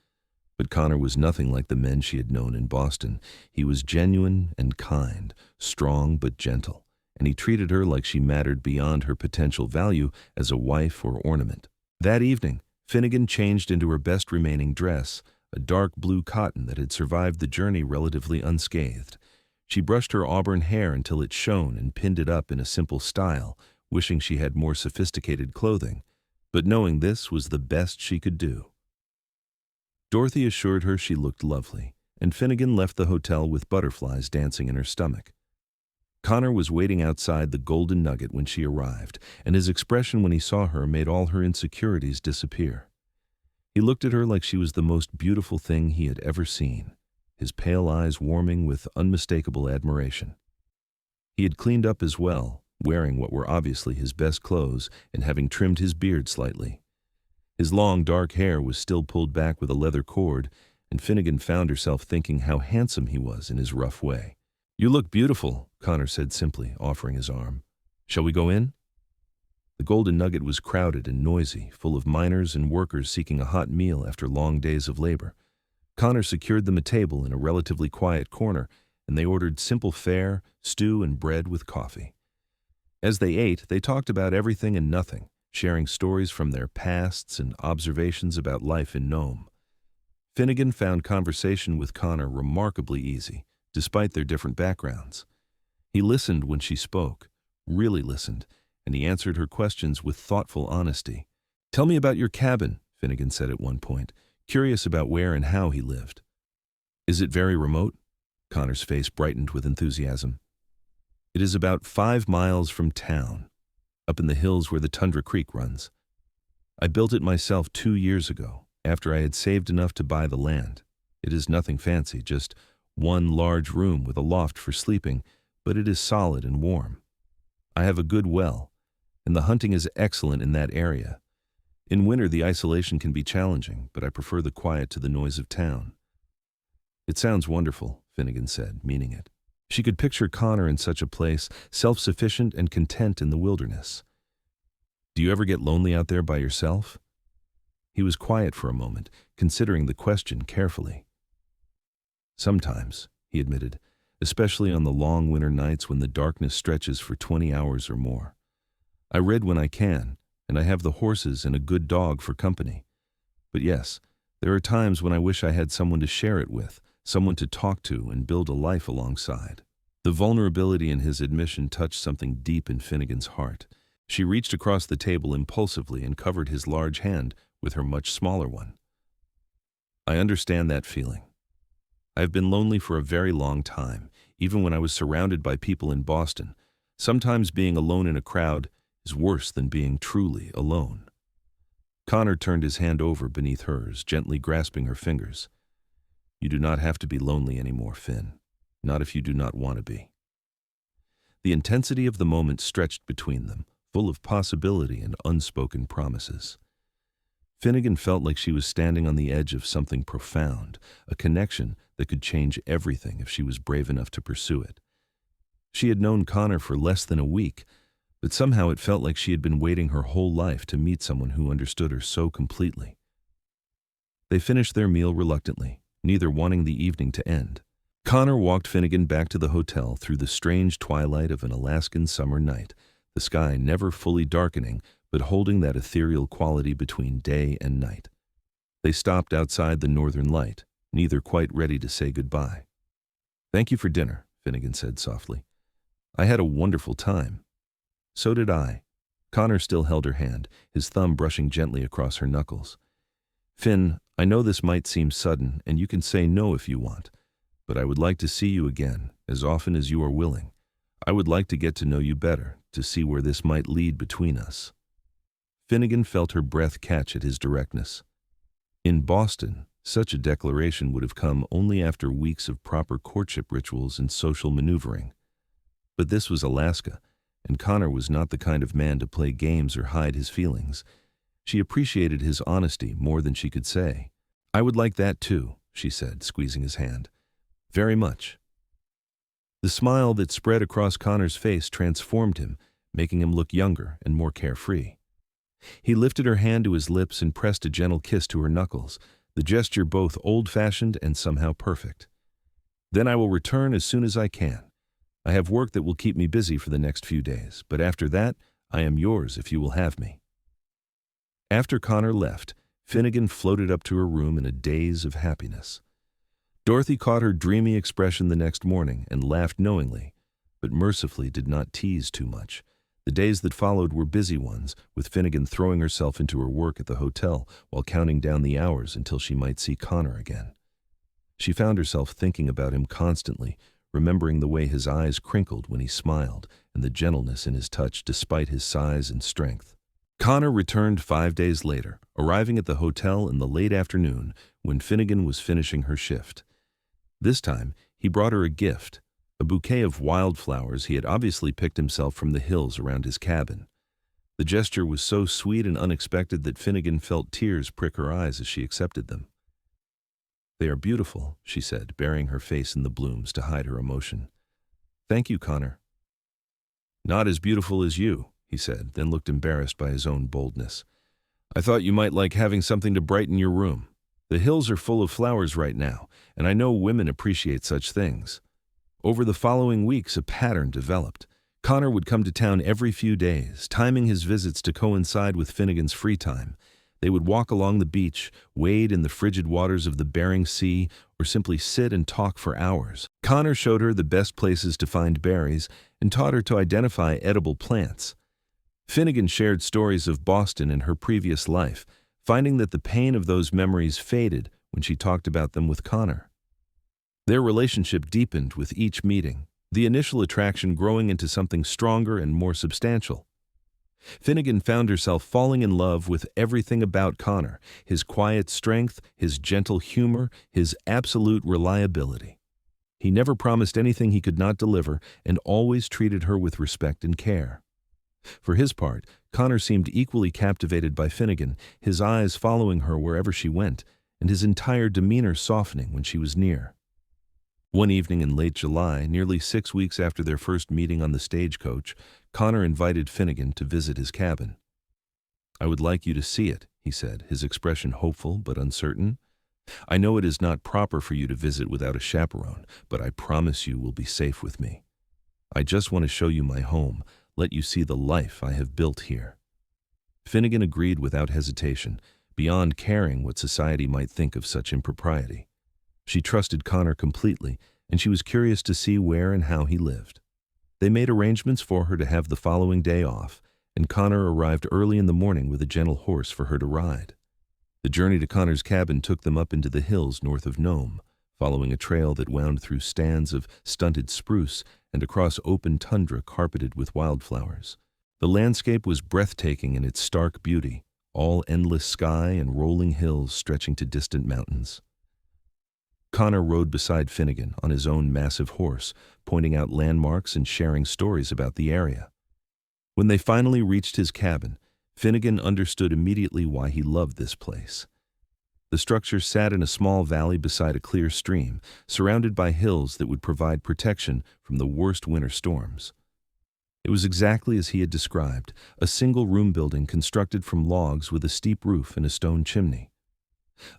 [SPEAKER 1] But Connor was nothing like the men she had known in Boston. He was genuine and kind, strong but gentle, and he treated her like she mattered beyond her potential value as a wife or ornament. That evening, Finnegan changed into her best remaining dress, a dark blue cotton that had survived the journey relatively unscathed. She brushed her auburn hair until it shone and pinned it up in a simple style, wishing she had more sophisticated clothing, but knowing this was the best she could do. Dorothy assured her she looked lovely, and Finnegan left the hotel with butterflies dancing in her stomach. Connor was waiting outside the Golden Nugget when she arrived, and his expression when he saw her made all her insecurities disappear. He looked at her like she was the most beautiful thing he had ever seen, his pale eyes warming with unmistakable admiration. He had cleaned up as well, wearing what were obviously his best clothes and having trimmed his beard slightly. His long, dark hair was still pulled back with a leather cord, and Finnegan found herself thinking how handsome he was in his rough way. "You look beautiful," Connor said simply, offering his arm. "Shall we go in?" The Golden Nugget was crowded and noisy, full of miners and workers seeking a hot meal after long days of labor. Connor secured them a table in a relatively quiet corner, and they ordered simple fare, stew, and bread with coffee. As they ate, they talked about everything and nothing, sharing stories from their pasts and observations about life in Nome. Finnegan found conversation with Connor remarkably easy, despite their different backgrounds. He listened when she spoke, really listened, and he answered her questions with thoughtful honesty. "Tell me about your cabin," Finnegan said at one point, curious about where and how he lived. "Is it very remote?" Connor's face brightened with enthusiasm. "It is about 5 miles from town, up in the hills where the Tundra Creek runs. I built it myself 2 years ago, after I had saved enough to buy the land. It is nothing fancy, just one large room with a loft for sleeping, but it is solid and warm. I have a good well, and the hunting is excellent in that area. In winter, the isolation can be challenging, but I prefer the quiet to the noise of town." "It sounds wonderful," Finnegan said, meaning it. She could picture Connor in such a place, self-sufficient and content in the wilderness. "Do you ever get lonely out there by yourself?" He was quiet for a moment, considering the question carefully. Sometimes, he admitted, especially on the long winter nights when the darkness stretches for 20 hours or more. I read when I can, and I have the horses and a good dog for company. But yes, there are times when I wish I had someone to share it with, someone to talk to and build a life alongside. The vulnerability in his admission touched something deep in Finnegan's heart. She reached across the table impulsively and covered his large hand with her much smaller one. I understand that feeling. I have been lonely for a very long time, even when I was surrounded by people in Boston. Sometimes being alone in a crowd is worse than being truly alone. Connor turned his hand over beneath hers, gently grasping her fingers. You do not have to be lonely anymore, Finn. Not if you do not want to be. The intensity of the moment stretched between them, full of possibility and unspoken promises. Finnegan felt like she was standing on the edge of something profound, a connection that could change everything if she was brave enough to pursue it. She had known Connor for less than a week, but somehow it felt like she had been waiting her whole life to meet someone who understood her so completely. They finished their meal reluctantly, neither wanting the evening to end. Connor walked Finnegan back to the hotel through the strange twilight of an Alaskan summer night, the sky never fully darkening, but holding that ethereal quality between day and night. They stopped outside the Northern Light, neither quite ready to say goodbye. Thank you for dinner, Finnegan said softly. I had a wonderful time. So did I. Connor still held her hand, his thumb brushing gently across her knuckles. Finn, I know this might seem sudden, and you can say no if you want, but I would like to see you again, as often as you are willing. I would like to get to know you better, to see where this might lead between us. Finnegan felt her breath catch at his directness. In Boston, such a declaration would have come only after weeks of proper courtship rituals and social maneuvering. But this was Alaska, and Connor was not the kind of man to play games or hide his feelings. She appreciated his honesty more than she could say. I would like that too, she said, squeezing his hand. Very much. The smile that spread across Connor's face transformed him, making him look younger and more carefree. He lifted her hand to his lips and pressed a gentle kiss to her knuckles, the gesture both old-fashioned and somehow perfect. Then I will return as soon as I can. I have work that will keep me busy for the next few days, but after that, I am yours if you will have me. After Connor left, Finnegan floated up to her room in a daze of happiness. Dorothy caught her dreamy expression the next morning and laughed knowingly, but mercifully did not tease too much. The days that followed were busy ones, with Finnegan throwing herself into her work at the hotel while counting down the hours until she might see Connor again. She found herself thinking about him constantly, remembering the way his eyes crinkled when he smiled and the gentleness in his touch despite his size and strength. Connor returned 5 days later, arriving at the hotel in the late afternoon when Finnegan was finishing her shift. This time, he brought her a gift, a bouquet of wildflowers he had obviously picked himself from the hills around his cabin. The gesture was so sweet and unexpected that Finnegan felt tears prick her eyes as she accepted them. They are beautiful, she said, burying her face in the blooms to hide her emotion. Thank you, Connor. Not as beautiful as you, he said, then looked embarrassed by his own boldness. I thought you might like having something to brighten your room. The hills are full of flowers right now, and I know women appreciate such things. Over the following weeks, a pattern developed. Connor would come to town every few days, timing his visits to coincide with Finnegan's free time. They would walk along the beach, wade in the frigid waters of the Bering Sea, or simply sit and talk for hours. Connor showed her the best places to find berries and taught her to identify edible plants. Finnegan shared stories of Boston and her previous life, finding that the pain of those memories faded when she talked about them with Connor. Their relationship deepened with each meeting, the initial attraction growing into something stronger and more substantial. Finnegan found herself falling in love with everything about Connor, his quiet strength, his gentle humor, his absolute reliability. He never promised anything he could not deliver and always treated her with respect and care. For his part, Connor seemed equally captivated by Finnegan, his eyes following her wherever she went, and his entire demeanor softening when she was near. One evening in late July, nearly 6 weeks after their first meeting on the Stagecoach, Connor invited Finnegan to visit his cabin. I would like you to see it, he said, his expression hopeful but uncertain. I know it is not proper for you to visit without a chaperone, but I promise you will be safe with me. I just want to show you my home, let you see the life I have built here." Finnegan agreed without hesitation, beyond caring what society might think of such impropriety. She trusted Connor completely, and she was curious to see where and how he lived. They made arrangements for her to have the following day off, and Connor arrived early in the morning with a gentle horse for her to ride. The journey to Connor's cabin took them up into the hills north of Nome, following a trail that wound through stands of stunted spruce and across open tundra carpeted with wildflowers. The landscape was breathtaking in its stark beauty, all endless sky and rolling hills stretching to distant mountains. Connor rode beside Finnegan on his own massive horse, pointing out landmarks and sharing stories about the area. When they finally reached his cabin, Finnegan understood immediately why he loved this place. The structure sat in a small valley beside a clear stream, surrounded by hills that would provide protection from the worst winter storms. It was exactly as he had described, a single-room building constructed from logs with a steep roof and a stone chimney.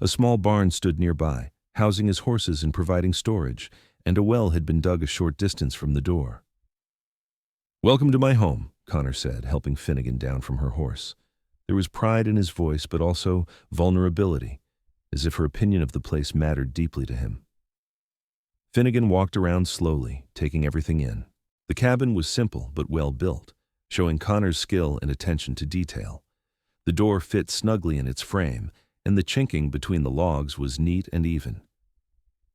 [SPEAKER 1] A small barn stood nearby, housing his horses and providing storage, and a well had been dug a short distance from the door. "Welcome to my home," Connor said, helping Finnegan down from her horse. There was pride in his voice, but also vulnerability, as if her opinion of the place mattered deeply to him. Finnegan walked around slowly, taking everything in. The cabin was simple but well built, showing Connor's skill and attention to detail. The door fit snugly in its frame, and the chinking between the logs was neat and even.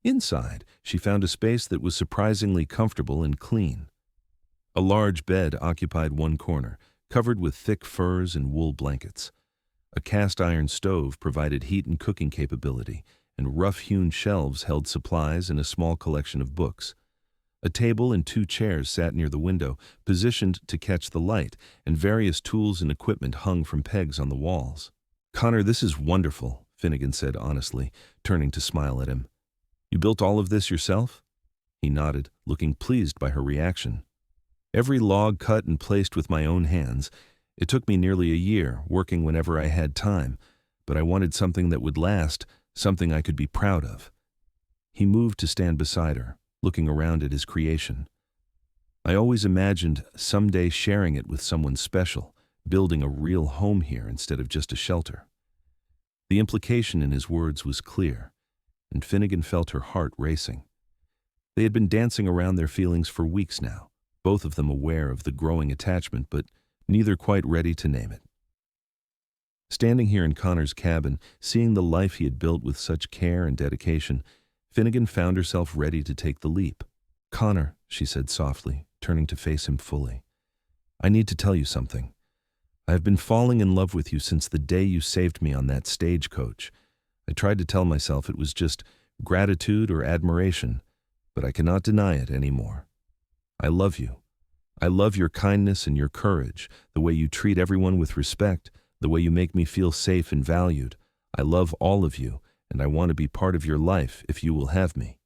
[SPEAKER 1] Inside, she found a space that was surprisingly comfortable and clean. A large bed occupied one corner, covered with thick furs and wool blankets. A cast-iron stove provided heat and cooking capability, and rough-hewn shelves held supplies and a small collection of books. A table and 2 chairs sat near the window, positioned to catch the light, and various tools and equipment hung from pegs on the walls. "Connor, this is wonderful," Finnegan said honestly, turning to smile at him. "You built all of this yourself?" He nodded, looking pleased by her reaction. "Every log cut and placed with my own hands. It took me nearly a year, working whenever I had time, but I wanted something that would last, something I could be proud of." He moved to stand beside her, looking around at his creation. "I always imagined someday sharing it with someone special, building a real home here instead of just a shelter." The implication in his words was clear, and Finnegan felt her heart racing. They had been dancing around their feelings for weeks now, both of them aware of the growing attachment, but neither quite ready to name it. Standing here in Connor's cabin, seeing the life he had built with such care and dedication, Finnegan found herself ready to take the leap. "Connor," she said softly, turning to face him fully, "I need to tell you something. I have been falling in love with you since the day you saved me on that stagecoach. I tried to tell myself it was just gratitude or admiration, but I cannot deny it anymore. I love you. I love your kindness and your courage, the way you treat everyone with respect, the way you make me feel safe and valued. I love all of you, and I want to be part of your life if you will have me."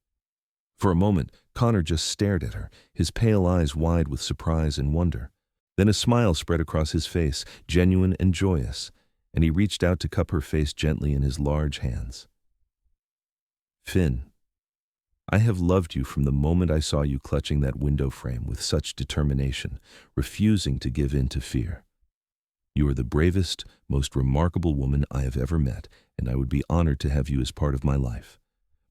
[SPEAKER 1] For a moment, Connor just stared at her, his pale eyes wide with surprise and wonder. Then a smile spread across his face, genuine and joyous, and he reached out to cup her face gently in his large hands. "Finn, I have loved you from the moment I saw you clutching that window frame with such determination, refusing to give in to fear. You are the bravest, most remarkable woman I have ever met, and I would be honored to have you as part of my life.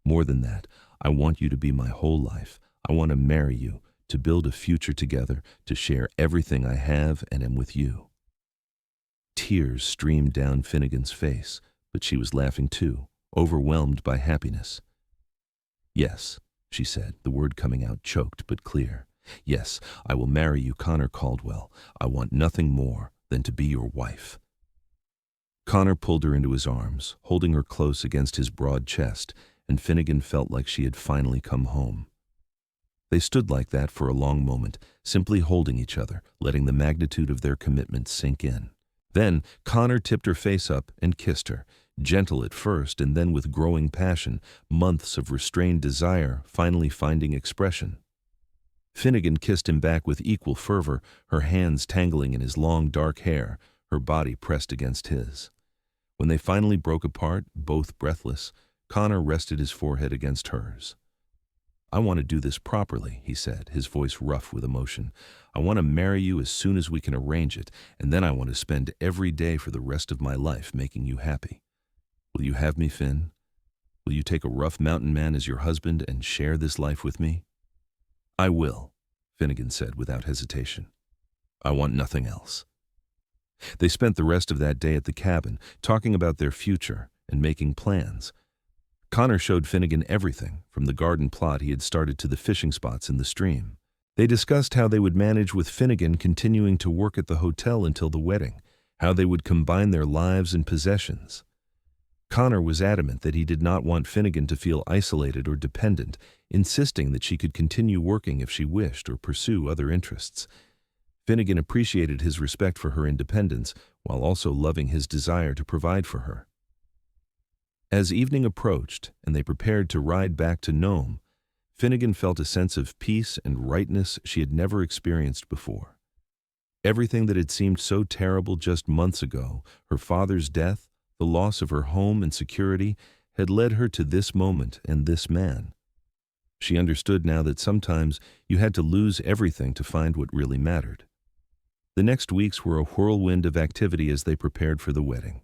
[SPEAKER 1] More than that, I want you to be my whole life. I want to marry you, to build a future together, to share everything I have and am with you." Tears streamed down Finnegan's face, but she was laughing too, overwhelmed by happiness. "Yes," she said, the word coming out choked but clear. "Yes, I will marry you, Connor Caldwell. I want nothing more than to be your wife." Connor pulled her into his arms, holding her close against his broad chest, and Finnegan felt like she had finally come home. They stood like that for a long moment, simply holding each other, letting the magnitude of their commitment sink in. Then Connor tipped her face up and kissed her, gentle at first and then with growing passion, months of restrained desire finally finding expression. Finnegan kissed him back with equal fervor, her hands tangling in his long dark hair, her body pressed against his. When they finally broke apart, both breathless, Connor rested his forehead against hers. "I want to do this properly," he said, his voice rough with emotion. "I want to marry you as soon as we can arrange it, and then I want to spend every day for the rest of my life making you happy. Will you have me, Finn? Will you take a rough mountain man as your husband and share this life with me?" "I will," Finnegan said without hesitation. "I want nothing else." They spent the rest of that day at the cabin, talking about their future and making plans. Connor showed Finnegan everything, from the garden plot he had started to the fishing spots in the stream. They discussed how they would manage with Finnegan continuing to work at the hotel until the wedding, how they would combine their lives and possessions. Connor was adamant that he did not want Finnegan to feel isolated or dependent, insisting that she could continue working if she wished or pursue other interests. Finnegan appreciated his respect for her independence, while also loving his desire to provide for her. As evening approached and they prepared to ride back to Nome, Finnegan felt a sense of peace and rightness she had never experienced before. Everything that had seemed so terrible just months ago, her father's death, the loss of her home and security, had led her to this moment and this man. She understood now that sometimes you had to lose everything to find what really mattered. The next weeks were a whirlwind of activity as they prepared for the wedding.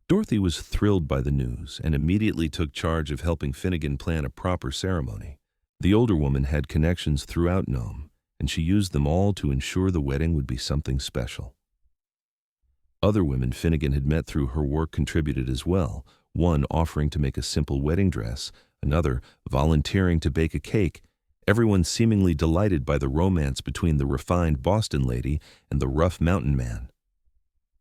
[SPEAKER 1] Dorothy was thrilled by the news and immediately took charge of helping Finnegan plan a proper ceremony. The older woman had connections throughout Nome, and she used them all to ensure the wedding would be something special. Other women Finnegan had met through her work contributed as well, one offering to make a simple wedding dress, another volunteering to bake a cake, everyone seemingly delighted by the romance between the refined Boston lady and the rough mountain man.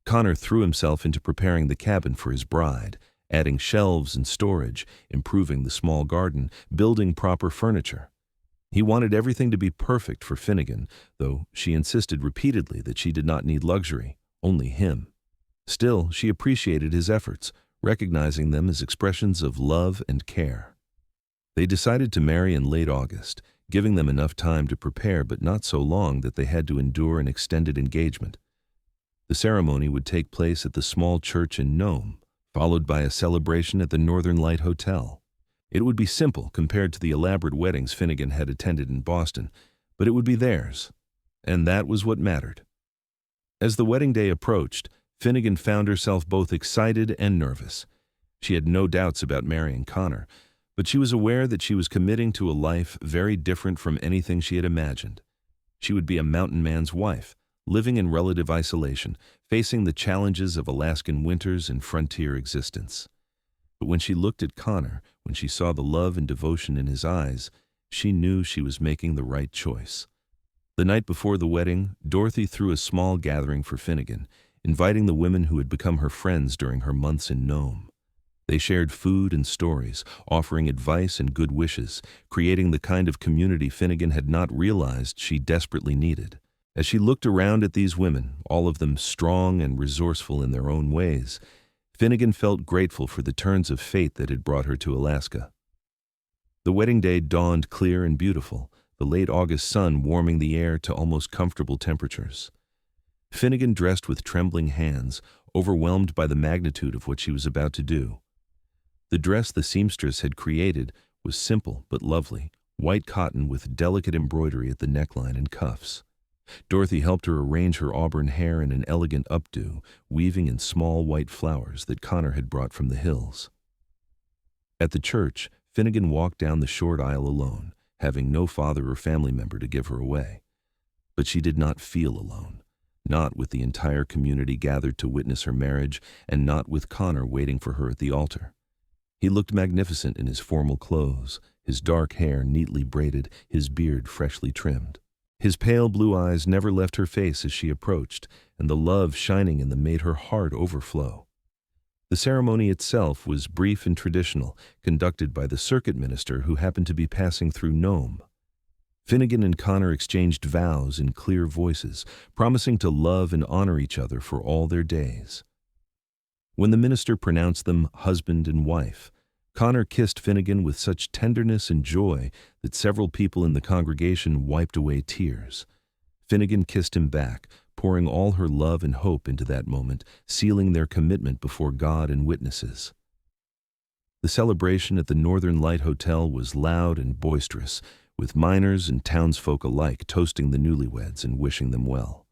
[SPEAKER 1] Connor threw himself into preparing the cabin for his bride, adding shelves and storage, improving the small garden, building proper furniture. He wanted everything to be perfect for Finnegan, though she insisted repeatedly that she did not need luxury, only him. Still, she appreciated his efforts, recognizing them as expressions of love and care. They decided to marry in late August, giving them enough time to prepare but not so long that they had to endure an extended engagement. The ceremony would take place at the small church in Nome, followed by a celebration at the Northern Light Hotel. It would be simple compared to the elaborate weddings Finnegan had attended in Boston, but it would be theirs, and that was what mattered. As the wedding day approached, Finnegan found herself both excited and nervous. She had no doubts about marrying Connor, but she was aware that she was committing to a life very different from anything she had imagined. She would be a mountain man's wife, living in relative isolation, facing the challenges of Alaskan winters and frontier existence. But when she looked at Connor, when she saw the love and devotion in his eyes, she knew she was making the right choice. The night before the wedding, Dorothy threw a small gathering for Finnegan, inviting the women who had become her friends during her months in Nome. They shared food and stories, offering advice and good wishes, creating the kind of community Finnegan had not realized she desperately needed. As she looked around at these women, all of them strong and resourceful in their own ways, Finnegan felt grateful for the turns of fate that had brought her to Alaska. The wedding day dawned clear and beautiful, the late August sun warming the air to almost comfortable temperatures. Finnegan dressed with trembling hands, overwhelmed by the magnitude of what she was about to do. The dress the seamstress had created was simple but lovely, white cotton with delicate embroidery at the neckline and cuffs. Dorothy helped her arrange her auburn hair in an elegant updo, weaving in small white flowers that Connor had brought from the hills. At the church, Finnegan walked down the short aisle alone, having no father or family member to give her away. But she did not feel alone, not with the entire community gathered to witness her marriage, and not with Connor waiting for her at the altar. He looked magnificent in his formal clothes, his dark hair neatly braided, his beard freshly trimmed. His pale blue eyes never left her face as she approached, and the love shining in them made her heart overflow. The ceremony itself was brief and traditional, conducted by the circuit minister who happened to be passing through Nome. Finnegan and Connor exchanged vows in clear voices, promising to love and honor each other for all their days. When the minister pronounced them husband and wife, Connor kissed Finnegan with such tenderness and joy that several people in the congregation wiped away tears. Finnegan kissed him back, pouring all her love and hope into that moment, sealing their commitment before God and witnesses. The celebration at the Northern Light Hotel was loud and boisterous, with miners and townsfolk alike toasting the newlyweds and wishing them well.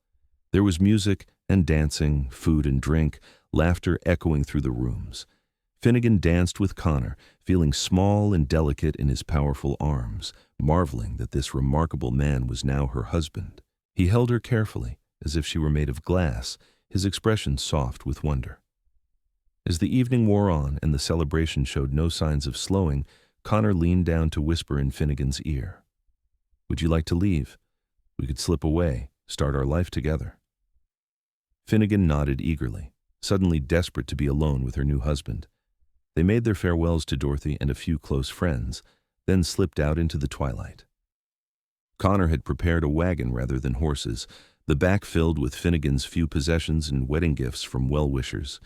[SPEAKER 1] There was music and dancing, food and drink, laughter echoing through the rooms. Finnegan danced with Connor, feeling small and delicate in his powerful arms, marveling that this remarkable man was now her husband. He held her carefully, as if she were made of glass, his expression soft with wonder. As the evening wore on and the celebration showed no signs of slowing, Connor leaned down to whisper in Finnegan's ear. "Would you like to leave? We could slip away, start our life together." Finnegan nodded eagerly, suddenly desperate to be alone with her new husband. They made their farewells to Dorothy and a few close friends, then slipped out into the twilight. Connor had prepared a wagon rather than horses, the back filled with Finnegan's few possessions and wedding gifts from well-wishers.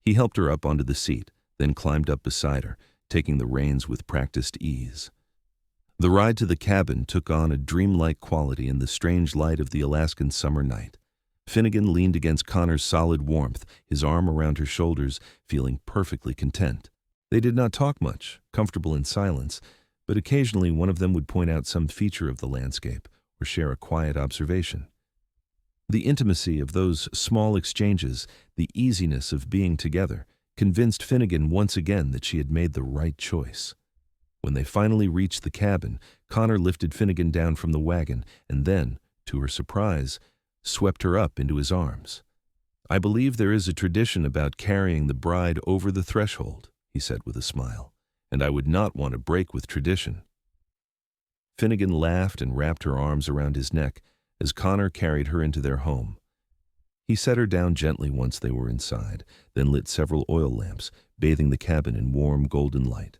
[SPEAKER 1] He helped her up onto the seat, then climbed up beside her, taking the reins with practiced ease. The ride to the cabin took on a dreamlike quality in the strange light of the Alaskan summer night. Finnegan leaned against Connor's solid warmth, his arm around her shoulders, feeling perfectly content. They did not talk much, comfortable in silence, but occasionally one of them would point out some feature of the landscape or share a quiet observation. The intimacy of those small exchanges, the easiness of being together, convinced Finnegan once again that she had made the right choice. When they finally reached the cabin, Connor lifted Finnegan down from the wagon and then, to her surprise, swept her up into his arms. "I believe there is a tradition about carrying the bride over the threshold," he said with a smile, "and I would not want to break with tradition." Finnegan laughed and wrapped her arms around his neck as Connor carried her into their home. He set her down gently once they were inside, then lit several oil lamps, bathing the cabin in warm golden light.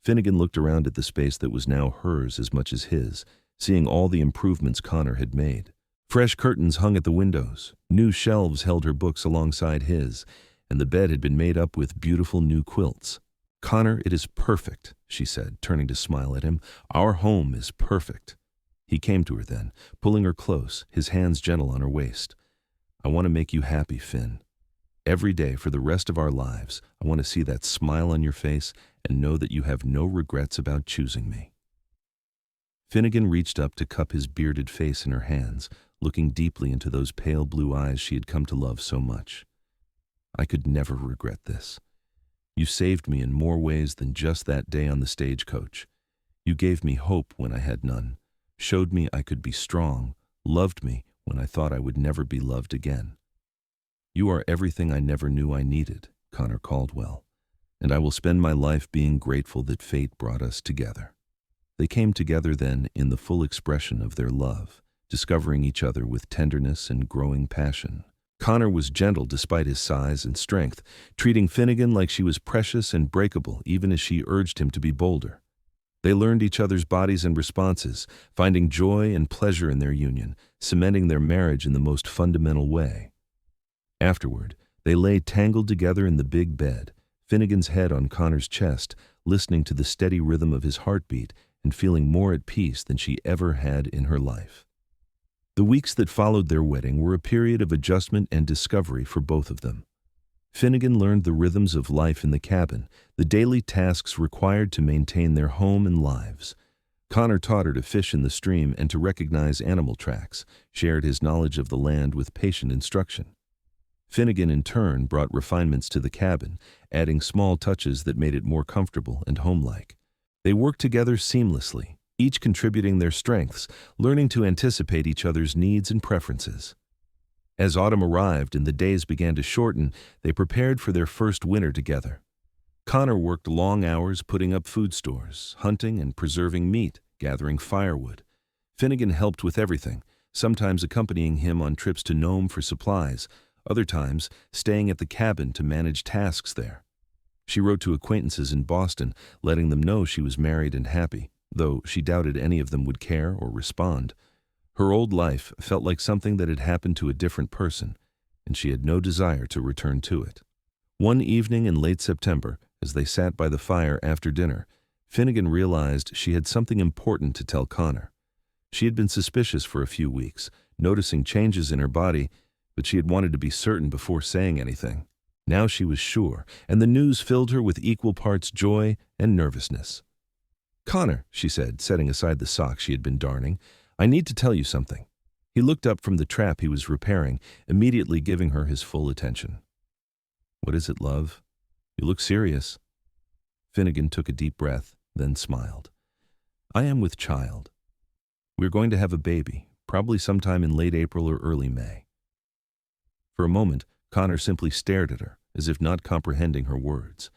[SPEAKER 1] Finnegan looked around at the space that was now hers as much as his, seeing all the improvements Connor had made. Fresh curtains hung at the windows, new shelves held her books alongside his, and the bed had been made up with beautiful new quilts. "Connor, it is perfect," she said, turning to smile at him. "Our home is perfect." He came to her then, pulling her close, his hands gentle on her waist. "I want to make you happy, Finn. Every day for the rest of our lives, I want to see that smile on your face and know that you have no regrets about choosing me." Finnegan reached up to cup his bearded face in her hands, looking deeply into those pale blue eyes she had come to love so much. "I could never regret this. You saved me in more ways than just that day on the stagecoach. You gave me hope when I had none, showed me I could be strong, loved me when I thought I would never be loved again. You are everything I never knew I needed, Connor Caldwell, and I will spend my life being grateful that fate brought us together." They came together then in the full expression of their love, discovering each other with tenderness and growing passion. Connor was gentle despite his size and strength, treating Finnegan like she was precious and breakable even as she urged him to be bolder. They learned each other's bodies and responses, finding joy and pleasure in their union, cementing their marriage in the most fundamental way. Afterward, they lay tangled together in the big bed, Finnegan's head on Connor's chest, listening to the steady rhythm of his heartbeat and feeling more at peace than she ever had in her life. The weeks that followed their wedding were a period of adjustment and discovery for both of them. Finnegan learned the rhythms of life in the cabin, the daily tasks required to maintain their home and lives. Connor taught her to fish in the stream and to recognize animal tracks, shared his knowledge of the land with patient instruction. Finnegan, in turn, brought refinements to the cabin, adding small touches that made it more comfortable and homelike. They worked together seamlessly, each contributing their strengths, learning to anticipate each other's needs and preferences. As autumn arrived and the days began to shorten, they prepared for their first winter together. Connor worked long hours putting up food stores, hunting and preserving meat, gathering firewood. Finnegan helped with everything, sometimes accompanying him on trips to Nome for supplies, other times staying at the cabin to manage tasks there. She wrote to acquaintances in Boston, letting them know she was married and happy, though she doubted any of them would care or respond. Her old life felt like something that had happened to a different person, and she had no desire to return to it. One evening in late September, as they sat by the fire after dinner, Finnegan realized she had something important to tell Connor. She had been suspicious for a few weeks, noticing changes in her body, but she had wanted to be certain before saying anything. Now she was sure, and the news filled her with equal parts joy and nervousness. "Connor," she said, setting aside the socks she had been darning, "I need to tell you something." He looked up from the trap he was repairing, immediately giving her his full attention. "What is it, love? You look serious." Finnegan took a deep breath, then smiled. "I am with child. We're going to have a baby, probably sometime in late April or early May." For a moment, Connor simply stared at her, as if not comprehending her words.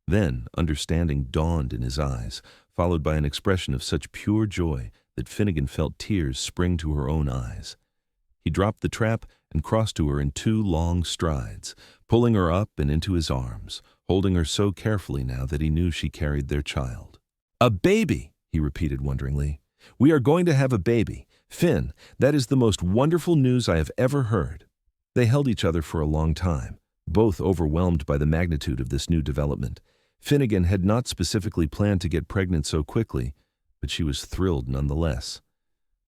[SPEAKER 1] Then, understanding dawned in his eyes, followed by an expression of such pure joy that Finnegan felt tears spring to her own eyes. He dropped the trap and crossed to her in 2 long strides, pulling her up and into his arms, holding her so carefully now that he knew she carried their child. "A baby!" he repeated wonderingly. "We are going to have a baby. Finn, that is the most wonderful news I have ever heard." They held each other for a long time, both overwhelmed by the magnitude of this new development. Finnegan had not specifically planned to get pregnant so quickly, but she was thrilled nonetheless.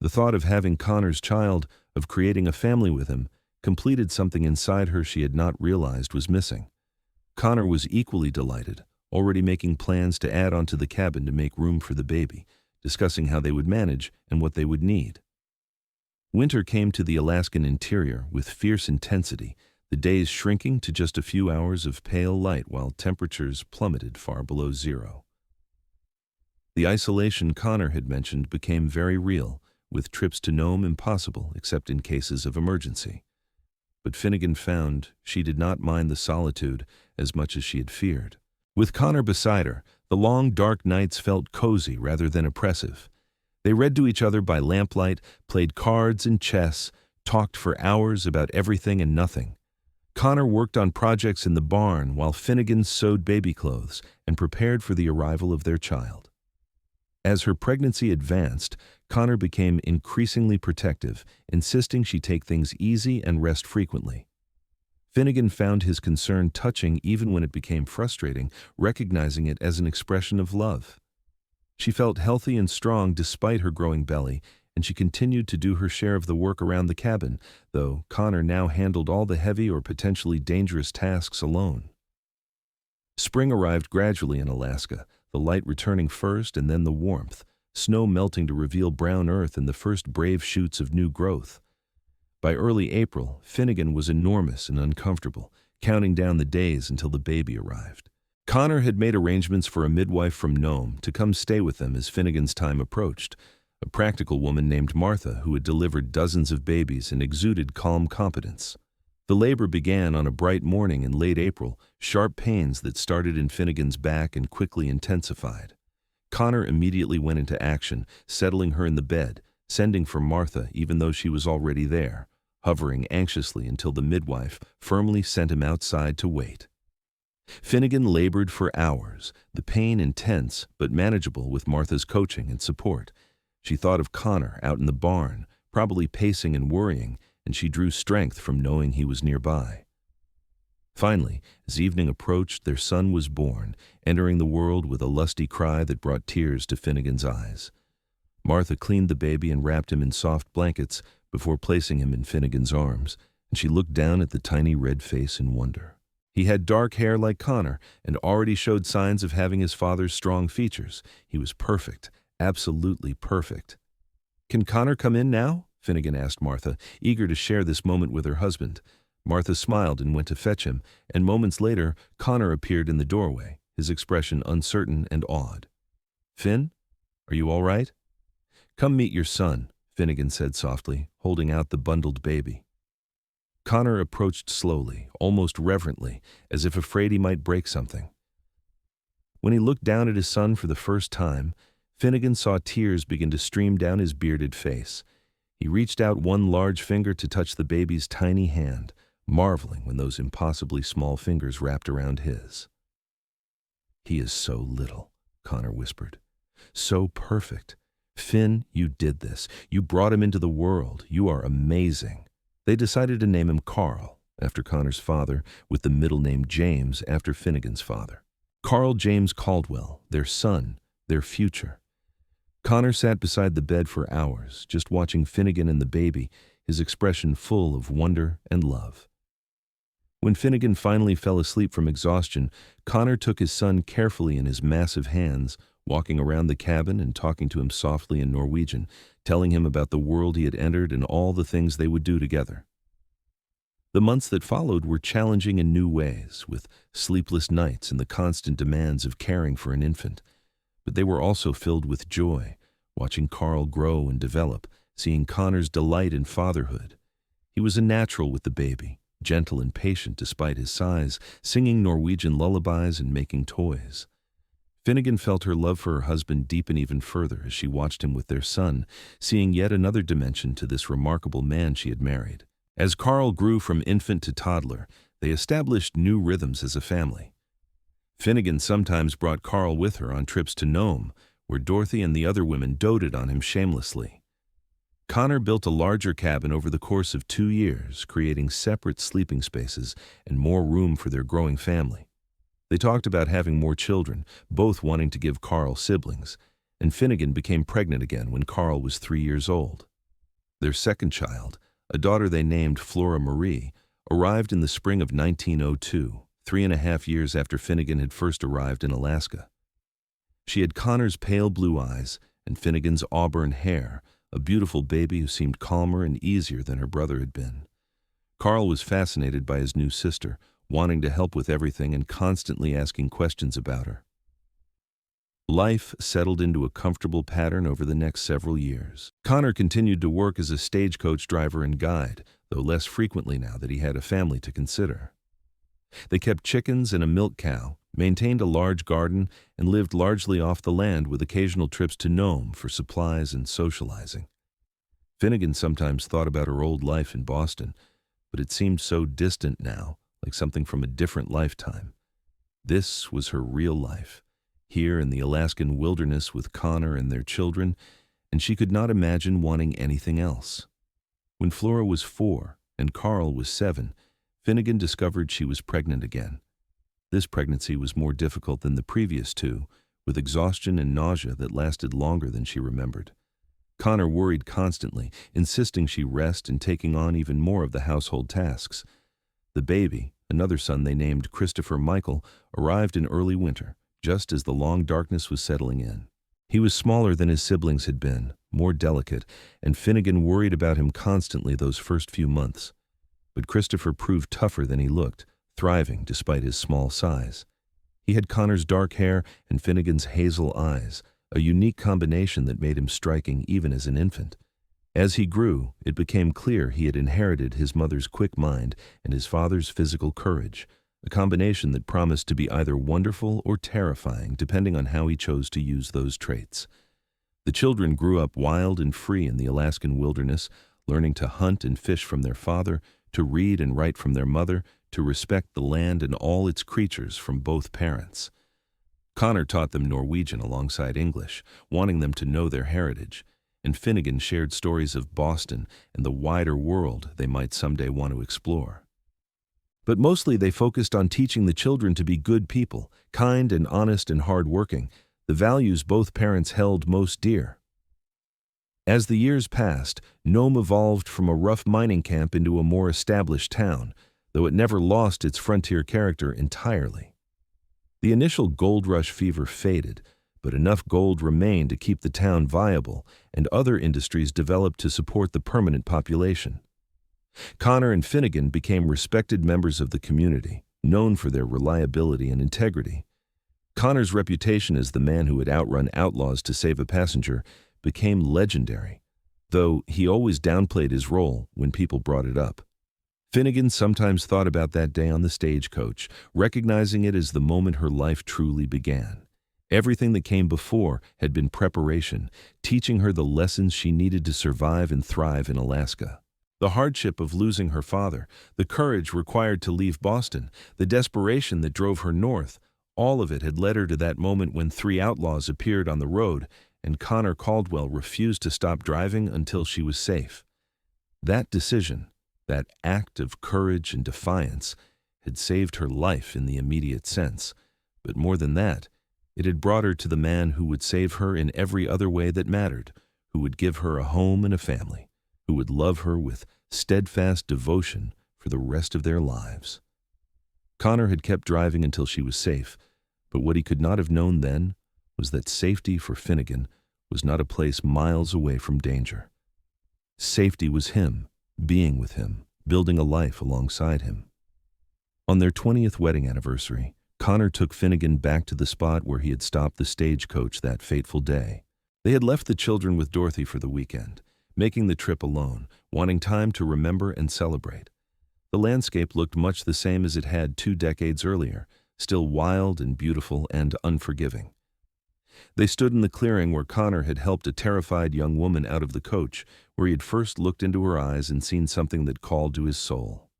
[SPEAKER 1] The thought of having Connor's child, of creating a family with him, completed something inside her she had not realized was missing. Connor was equally delighted, already making plans to add onto the cabin to make room for the baby, discussing how they would manage and what they would need. Winter came to the Alaskan interior with fierce intensity, the days shrinking to just a few hours of pale light while temperatures plummeted far below zero. The isolation Connor had mentioned became very real, with trips to Nome impossible except in cases of emergency. But Finnegan found she did not mind the solitude as much as she had feared. With Connor beside her, the long dark nights felt cozy rather than oppressive. They read to each other by lamplight, played cards and chess, talked for hours about everything and nothing. Connor worked on projects in the barn while Finnegan sewed baby clothes and prepared for the arrival of their child. As her pregnancy advanced, Connor became increasingly protective, insisting she take things easy and rest frequently. Finnegan found his concern touching even when it became frustrating, recognizing it as an expression of love. She felt healthy and strong despite her growing belly, and she continued to do her share of the work around the cabin, though Connor now handled all the heavy or potentially dangerous tasks alone. Spring arrived gradually in Alaska, the light returning first and then the warmth, snow melting to reveal brown earth and the first brave shoots of new growth. By early April, Finnegan was enormous and uncomfortable, counting down the days until the baby arrived. Connor had made arrangements for a midwife from Nome to come stay with them as Finnegan's time approached, a practical woman named Martha who had delivered dozens of babies and exuded calm competence. The labor began on a bright morning in late April, sharp pains that started in Finnegan's back and quickly intensified. Connor immediately went into action, settling her in the bed, sending for Martha even though she was already there, hovering anxiously until the midwife firmly sent him outside to wait. Finnegan labored for hours, the pain intense but manageable with Martha's coaching and support. She thought of Connor out in the barn, probably pacing and worrying, and she drew strength from knowing he was nearby. Finally, as evening approached, their son was born, entering the world with a lusty cry that brought tears to Finnegan's eyes. Martha cleaned the baby and wrapped him in soft blankets before placing him in Finnegan's arms, and she looked down at the tiny red face in wonder. He had dark hair like Connor and already showed signs of having his father's strong features. He was perfect. Absolutely perfect. "Can Connor come in now?" Finnegan asked Martha, eager to share this moment with her husband. Martha smiled and went to fetch him, and moments later, Connor appeared in the doorway, his expression uncertain and awed. "Finn, are you all right?" "Come meet your son," Finnegan said softly, holding out the bundled baby. Connor approached slowly, almost reverently, as if afraid he might break something. When he looked down at his son for the first time, Finnegan saw tears begin to stream down his bearded face. He reached out one large finger to touch the baby's tiny hand, marveling when those impossibly small fingers wrapped around his. "He is so little," Connor whispered. "So perfect. Finn, you did this. You brought him into the world. You are amazing." They decided to name him Carl, after Connor's father, with the middle name James after Finnegan's father. Carl James Caldwell, their son, their future. Connor sat beside the bed for hours, just watching Finnegan and the baby, his expression full of wonder and love. When Finnegan finally fell asleep from exhaustion, Connor took his son carefully in his massive hands, walking around the cabin and talking to him softly in Norwegian, telling him about the world he had entered and all the things they would do together. The months that followed were challenging in new ways, with sleepless nights and the constant demands of caring for an infant. But they were also filled with joy, watching Carl grow and develop, seeing Connor's delight in fatherhood. He was a natural with the baby, gentle and patient despite his size, singing Norwegian lullabies and making toys. Finnegan felt her love for her husband deepen even further as she watched him with their son, seeing yet another dimension to this remarkable man she had married. As Carl grew from infant to toddler, they established new rhythms as a family. Finnegan sometimes brought Carl with her on trips to Nome, where Dorothy and the other women doted on him shamelessly. Connor built a larger cabin over the course of 2 years, creating separate sleeping spaces and more room for their growing family. They talked about having more children, both wanting to give Carl siblings, and Finnegan became pregnant again when Carl was 3 years old. Their second child, a daughter they named Flora Marie, arrived in the spring of 1902, 3.5 years after Finnegan had first arrived in Alaska. She had Connor's pale blue eyes and Finnegan's auburn hair, a beautiful baby who seemed calmer and easier than her brother had been. Carl was fascinated by his new sister, wanting to help with everything and constantly asking questions about her. Life settled into a comfortable pattern over the next several years. Connor continued to work as a stagecoach driver and guide, though less frequently now that he had a family to consider. They kept chickens and a milk cow, maintained a large garden, and lived largely off the land with occasional trips to Nome for supplies and socializing. Finnegan sometimes thought about her old life in Boston, but it seemed so distant now, like something from a different lifetime. This was her real life, here in the Alaskan wilderness with Connor and their children, and she could not imagine wanting anything else. When Flora was 4 and Carl was 7, Finnegan discovered she was pregnant again. This pregnancy was more difficult than the previous 2, with exhaustion and nausea that lasted longer than she remembered. Connor worried constantly, insisting she rest and taking on even more of the household tasks. The baby, another son they named Christopher Michael, arrived in early winter, just as the long darkness was settling in. He was smaller than his siblings had been, more delicate, and Finnegan worried about him constantly those first few months. But Christopher proved tougher than he looked, thriving despite his small size. He had Connor's dark hair and Finnegan's hazel eyes, a unique combination that made him striking even as an infant. As he grew, it became clear he had inherited his mother's quick mind and his father's physical courage, a combination that promised to be either wonderful or terrifying depending on how he chose to use those traits. The children grew up wild and free in the Alaskan wilderness, learning to hunt and fish from their father, to read and write from their mother, to respect the land and all its creatures from both parents. Connor taught them Norwegian alongside English, wanting them to know their heritage, and Finnegan shared stories of Boston and the wider world they might someday want to explore. But mostly they focused on teaching the children to be good people, kind and honest and hard-working, the values both parents held most dear. As the years passed, Nome evolved from a rough mining camp into a more established town, though it never lost its frontier character entirely. The initial gold rush fever faded, but enough gold remained to keep the town viable, and other industries developed to support the permanent population. Connor and Finnegan became respected members of the community, known for their reliability and integrity. Connor's reputation as the man who had outrun outlaws to save a passenger became legendary, though he always downplayed his role when people brought it up. Finnegan sometimes thought about that day on the stagecoach, recognizing it as the moment her life truly began. Everything that came before had been preparation, teaching her the lessons she needed to survive and thrive in Alaska. The hardship of losing her father, the courage required to leave Boston, the desperation that drove her north, all of it had led her to that moment when 3 outlaws appeared on the road, and Connor Caldwell refused to stop driving until she was safe. That decision, that act of courage and defiance, had saved her life in the immediate sense, but more than that, it had brought her to the man who would save her in every other way that mattered, who would give her a home and a family, who would love her with steadfast devotion for the rest of their lives. Connor had kept driving until she was safe, but what he could not have known then was that safety for Finnegan was not a place miles away from danger. Safety was him, being with him, building a life alongside him. On their 20th wedding anniversary, Connor took Finnegan back to the spot where he had stopped the stagecoach that fateful day. They had left the children with Dorothy for the weekend, making the trip alone, wanting time to remember and celebrate. The landscape looked much the same as it had 2 decades earlier, still wild and beautiful and unforgiving. They stood in the clearing where Connor had helped a terrified young woman out of the coach, where he had first looked into her eyes and seen something that called to his soul.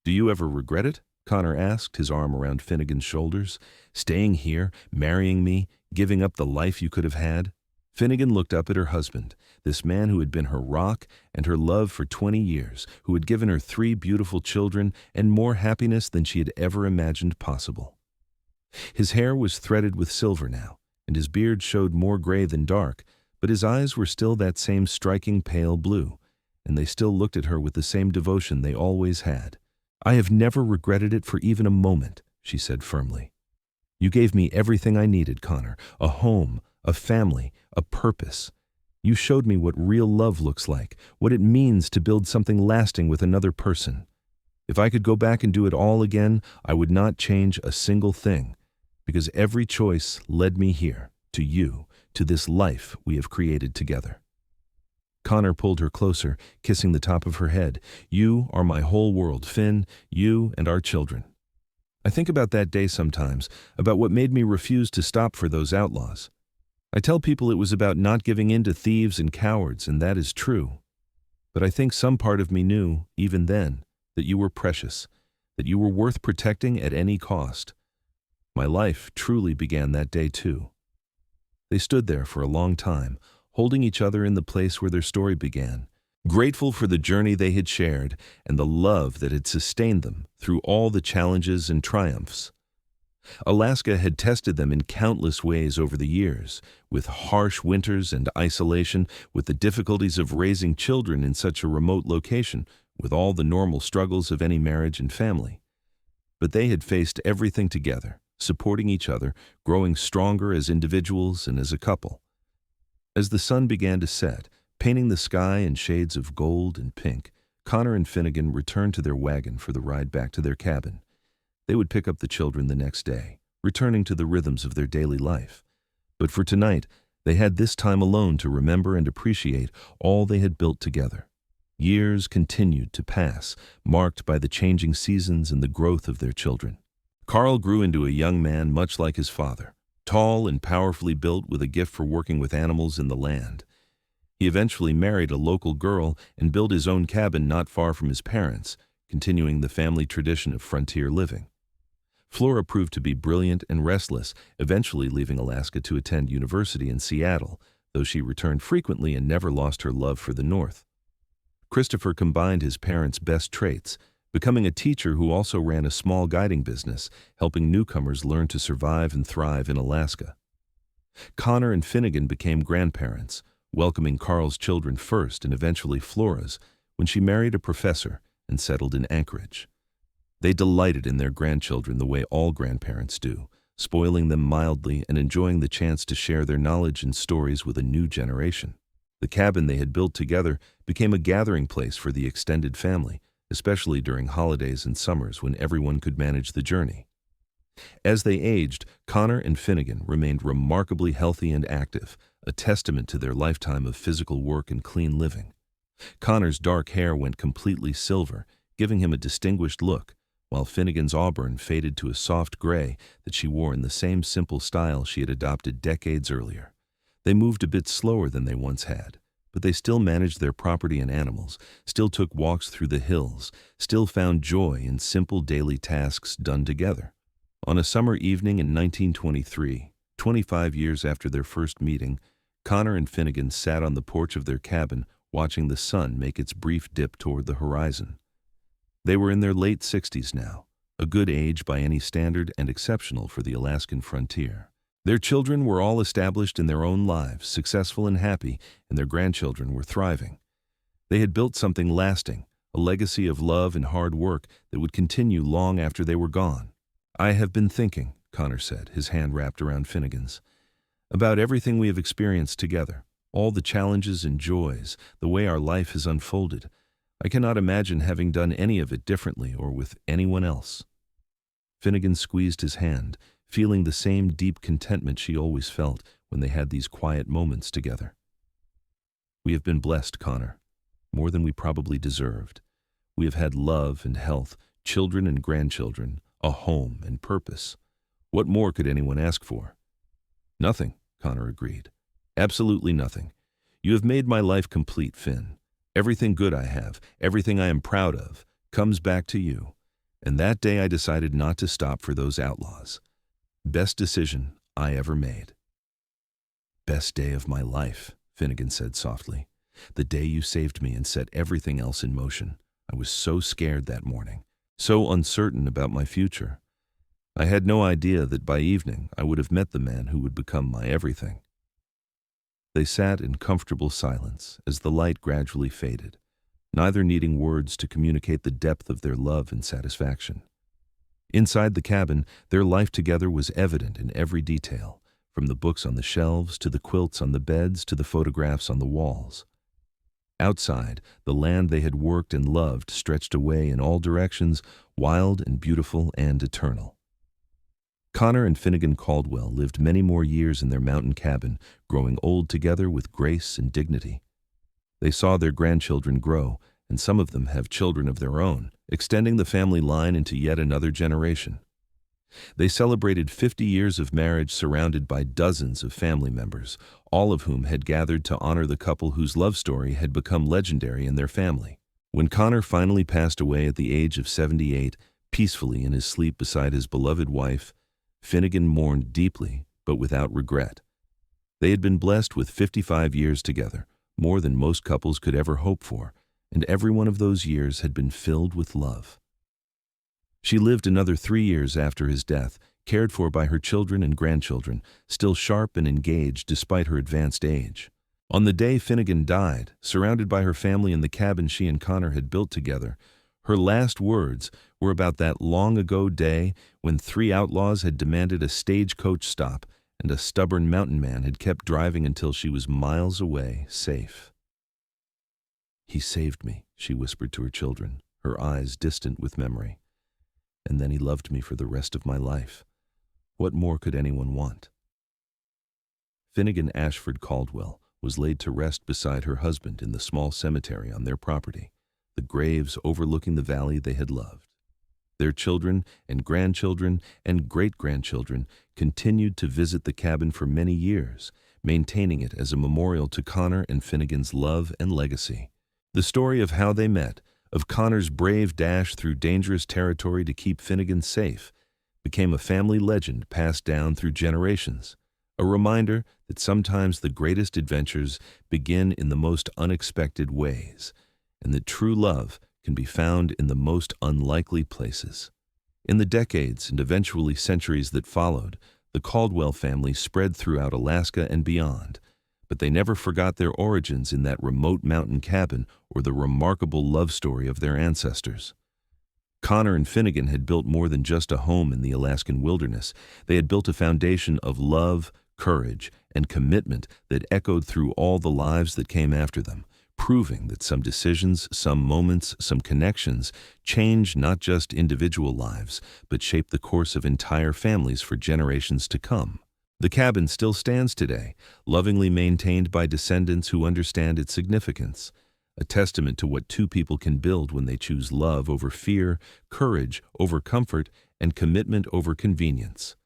[SPEAKER 1] "Do you ever regret it?" Connor asked, his arm around Finnegan's shoulders. "Staying here, marrying me, giving up the life you could have had?" Finnegan looked up at her husband, this man who had been her rock and her love for 20 years, who had given her 3 beautiful children and more happiness than she had ever imagined possible. His hair was threaded with silver now, and his beard showed more gray than dark, but his eyes were still that same striking pale blue, and they still looked at her with the same devotion they always had. "I have never regretted it for even a moment," she said firmly. "You gave me everything I needed, Connor, a home, a family, a purpose. You showed me what real love looks like, what it means to build something lasting with another person. If I could go back and do it all again, I would not change a single thing, because every choice led me here, to you, to this life we have created together." Connor pulled her closer, kissing the top of her head. "You are my whole world, Finn, you and our children. I think about that day sometimes, about what made me refuse to stop for those outlaws. I tell people it was about not giving in to thieves and cowards, and that is true. But I think some part of me knew, even then, that you were precious, that you were worth protecting at any cost. My life truly began that day too." They stood there for a long time, holding each other in the place where their story began, grateful for the journey they had shared and the love that had sustained them through all the challenges and triumphs. Alaska had tested them in countless ways over the years, with harsh winters and isolation, with the difficulties of raising children in such a remote location, with all the normal struggles of any marriage and family. But they had faced everything together, supporting each other, growing stronger as individuals and as a couple. As the sun began to set, painting the sky in shades of gold and pink, Connor and Finnegan returned to their wagon for the ride back to their cabin. They would pick up the children the next day, returning to the rhythms of their daily life. But for tonight, they had this time alone to remember and appreciate all they had built together. Years continued to pass, marked by the changing seasons and the growth of their children. Carl grew into a young man much like his father, tall and powerfully built with a gift for working with animals in the land. He eventually married a local girl and built his own cabin not far from his parents, continuing the family tradition of frontier living. Flora proved to be brilliant and restless, eventually leaving Alaska to attend university in Seattle, though she returned frequently and never lost her love for the North. Christopher combined his parents' best traits, becoming a teacher who also ran a small guiding business, helping newcomers learn to survive and thrive in Alaska. Connor and Finnegan became grandparents, welcoming Carl's children first and eventually Flora's, when she married a professor and settled in Anchorage. They delighted in their grandchildren the way all grandparents do, spoiling them mildly and enjoying the chance to share their knowledge and stories with a new generation. The cabin they had built together became a gathering place for the extended family, especially during holidays and summers when everyone could manage the journey. As they aged, Connor and Finnegan remained remarkably healthy and active, a testament to their lifetime of physical work and clean living. Connor's dark hair went completely silver, giving him a distinguished look, while Finnegan's auburn faded to a soft gray that she wore in the same simple style she had adopted decades earlier. They moved a bit slower than they once had, but they still managed their property and animals, still took walks through the hills, still found joy in simple daily tasks done together. On a summer evening in 1923, 25 years after their first meeting, Connor and Finnegan sat on the porch of their cabin watching the sun make its brief dip toward the horizon. They were in their late 60s now, a good age by any standard and exceptional for the Alaskan frontier. Their children were all established in their own lives, successful and happy, and their grandchildren were thriving. They had built something lasting, a legacy of love and hard work that would continue long after they were gone. "I have been thinking," Connor said, his hand wrapped around Finnegan's, "about everything we have experienced together, all the challenges and joys, the way our life has unfolded. I cannot imagine having done any of it differently or with anyone else." Finnegan squeezed his hand, feeling the same deep contentment she always felt when they had these quiet moments together. "We have been blessed, Connor, more than we probably deserved. We have had love and health, children and grandchildren, a home and purpose. What more could anyone ask for?" "Nothing," Connor agreed. "Absolutely nothing. You have made my life complete, Finn. Everything good I have, everything I am proud of, comes back to you. And that day I decided not to stop for those outlaws. Best decision I ever made." "Best day of my life," Finnegan said softly. "The day you saved me and set everything else in motion. I was so scared that morning, so uncertain about my future. I had no idea that by evening I would have met the man who would become my everything." They sat in comfortable silence as the light gradually faded, neither needing words to communicate the depth of their love and satisfaction. Inside the cabin, their life together was evident in every detail, from the books on the shelves to the quilts on the beds to the photographs on the walls. Outside, the land they had worked and loved stretched away in all directions, wild and beautiful and eternal. Connor and Finnegan Caldwell lived many more years in their mountain cabin, growing old together with grace and dignity. They saw their grandchildren grow, and some of them have children of their own, extending the family line into yet another generation. They celebrated 50 years of marriage surrounded by dozens of family members, all of whom had gathered to honor the couple whose love story had become legendary in their family. When Connor finally passed away at the age of 78, peacefully in his sleep beside his beloved wife, Finnegan mourned deeply, but without regret. They had been blessed with 55 years together, more than most couples could ever hope for, and every one of those years had been filled with love. She lived another 3 years after his death, cared for by her children and grandchildren, still sharp and engaged despite her advanced age. On the day Finnegan died, surrounded by her family in the cabin she and Connor had built together, her last words were about that long-ago day when 3 outlaws had demanded a stagecoach stop and a stubborn mountain man had kept driving until she was miles away, safe. "He saved me," she whispered to her children, her eyes distant with memory. "And then he loved me for the rest of my life. What more could anyone want?" Finnegan Ashford Caldwell was laid to rest beside her husband in the small cemetery on their property, the graves overlooking the valley they had loved. Their children and grandchildren and great-grandchildren continued to visit the cabin for many years, maintaining it as a memorial to Connor and Finnegan's love and legacy. The story of how they met, of Connor's brave dash through dangerous territory to keep Finnegan safe, became a family legend passed down through generations, a reminder that sometimes the greatest adventures begin in the most unexpected ways, and that true love can be found in the most unlikely places. In the decades and eventually centuries that followed, the Caldwell family spread throughout Alaska and beyond, but they never forgot their origins in that remote mountain cabin or the remarkable love story of their ancestors. Connor and Finnegan had built more than just a home in the Alaskan wilderness. They had built a foundation of love, courage, and commitment that echoed through all the lives that came after them, proving that some decisions, some moments, some connections change not just individual lives, but shape the course of entire families for generations to come. The cabin still stands today, lovingly maintained by descendants who understand its significance, a testament to what two people can build when they choose love over fear, courage over comfort, and commitment over convenience.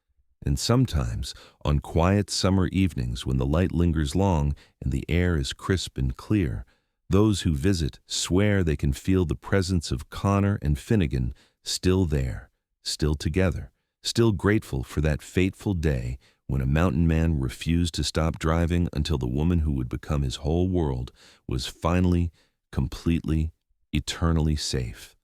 [SPEAKER 1] And sometimes, on quiet summer evenings when the light lingers long and the air is crisp and clear, those who visit swear they can feel the presence of Connor and Finnegan still there, still together, still grateful for that fateful day when a mountain man refused to stop driving until the woman who would become his whole world was finally, completely, eternally safe.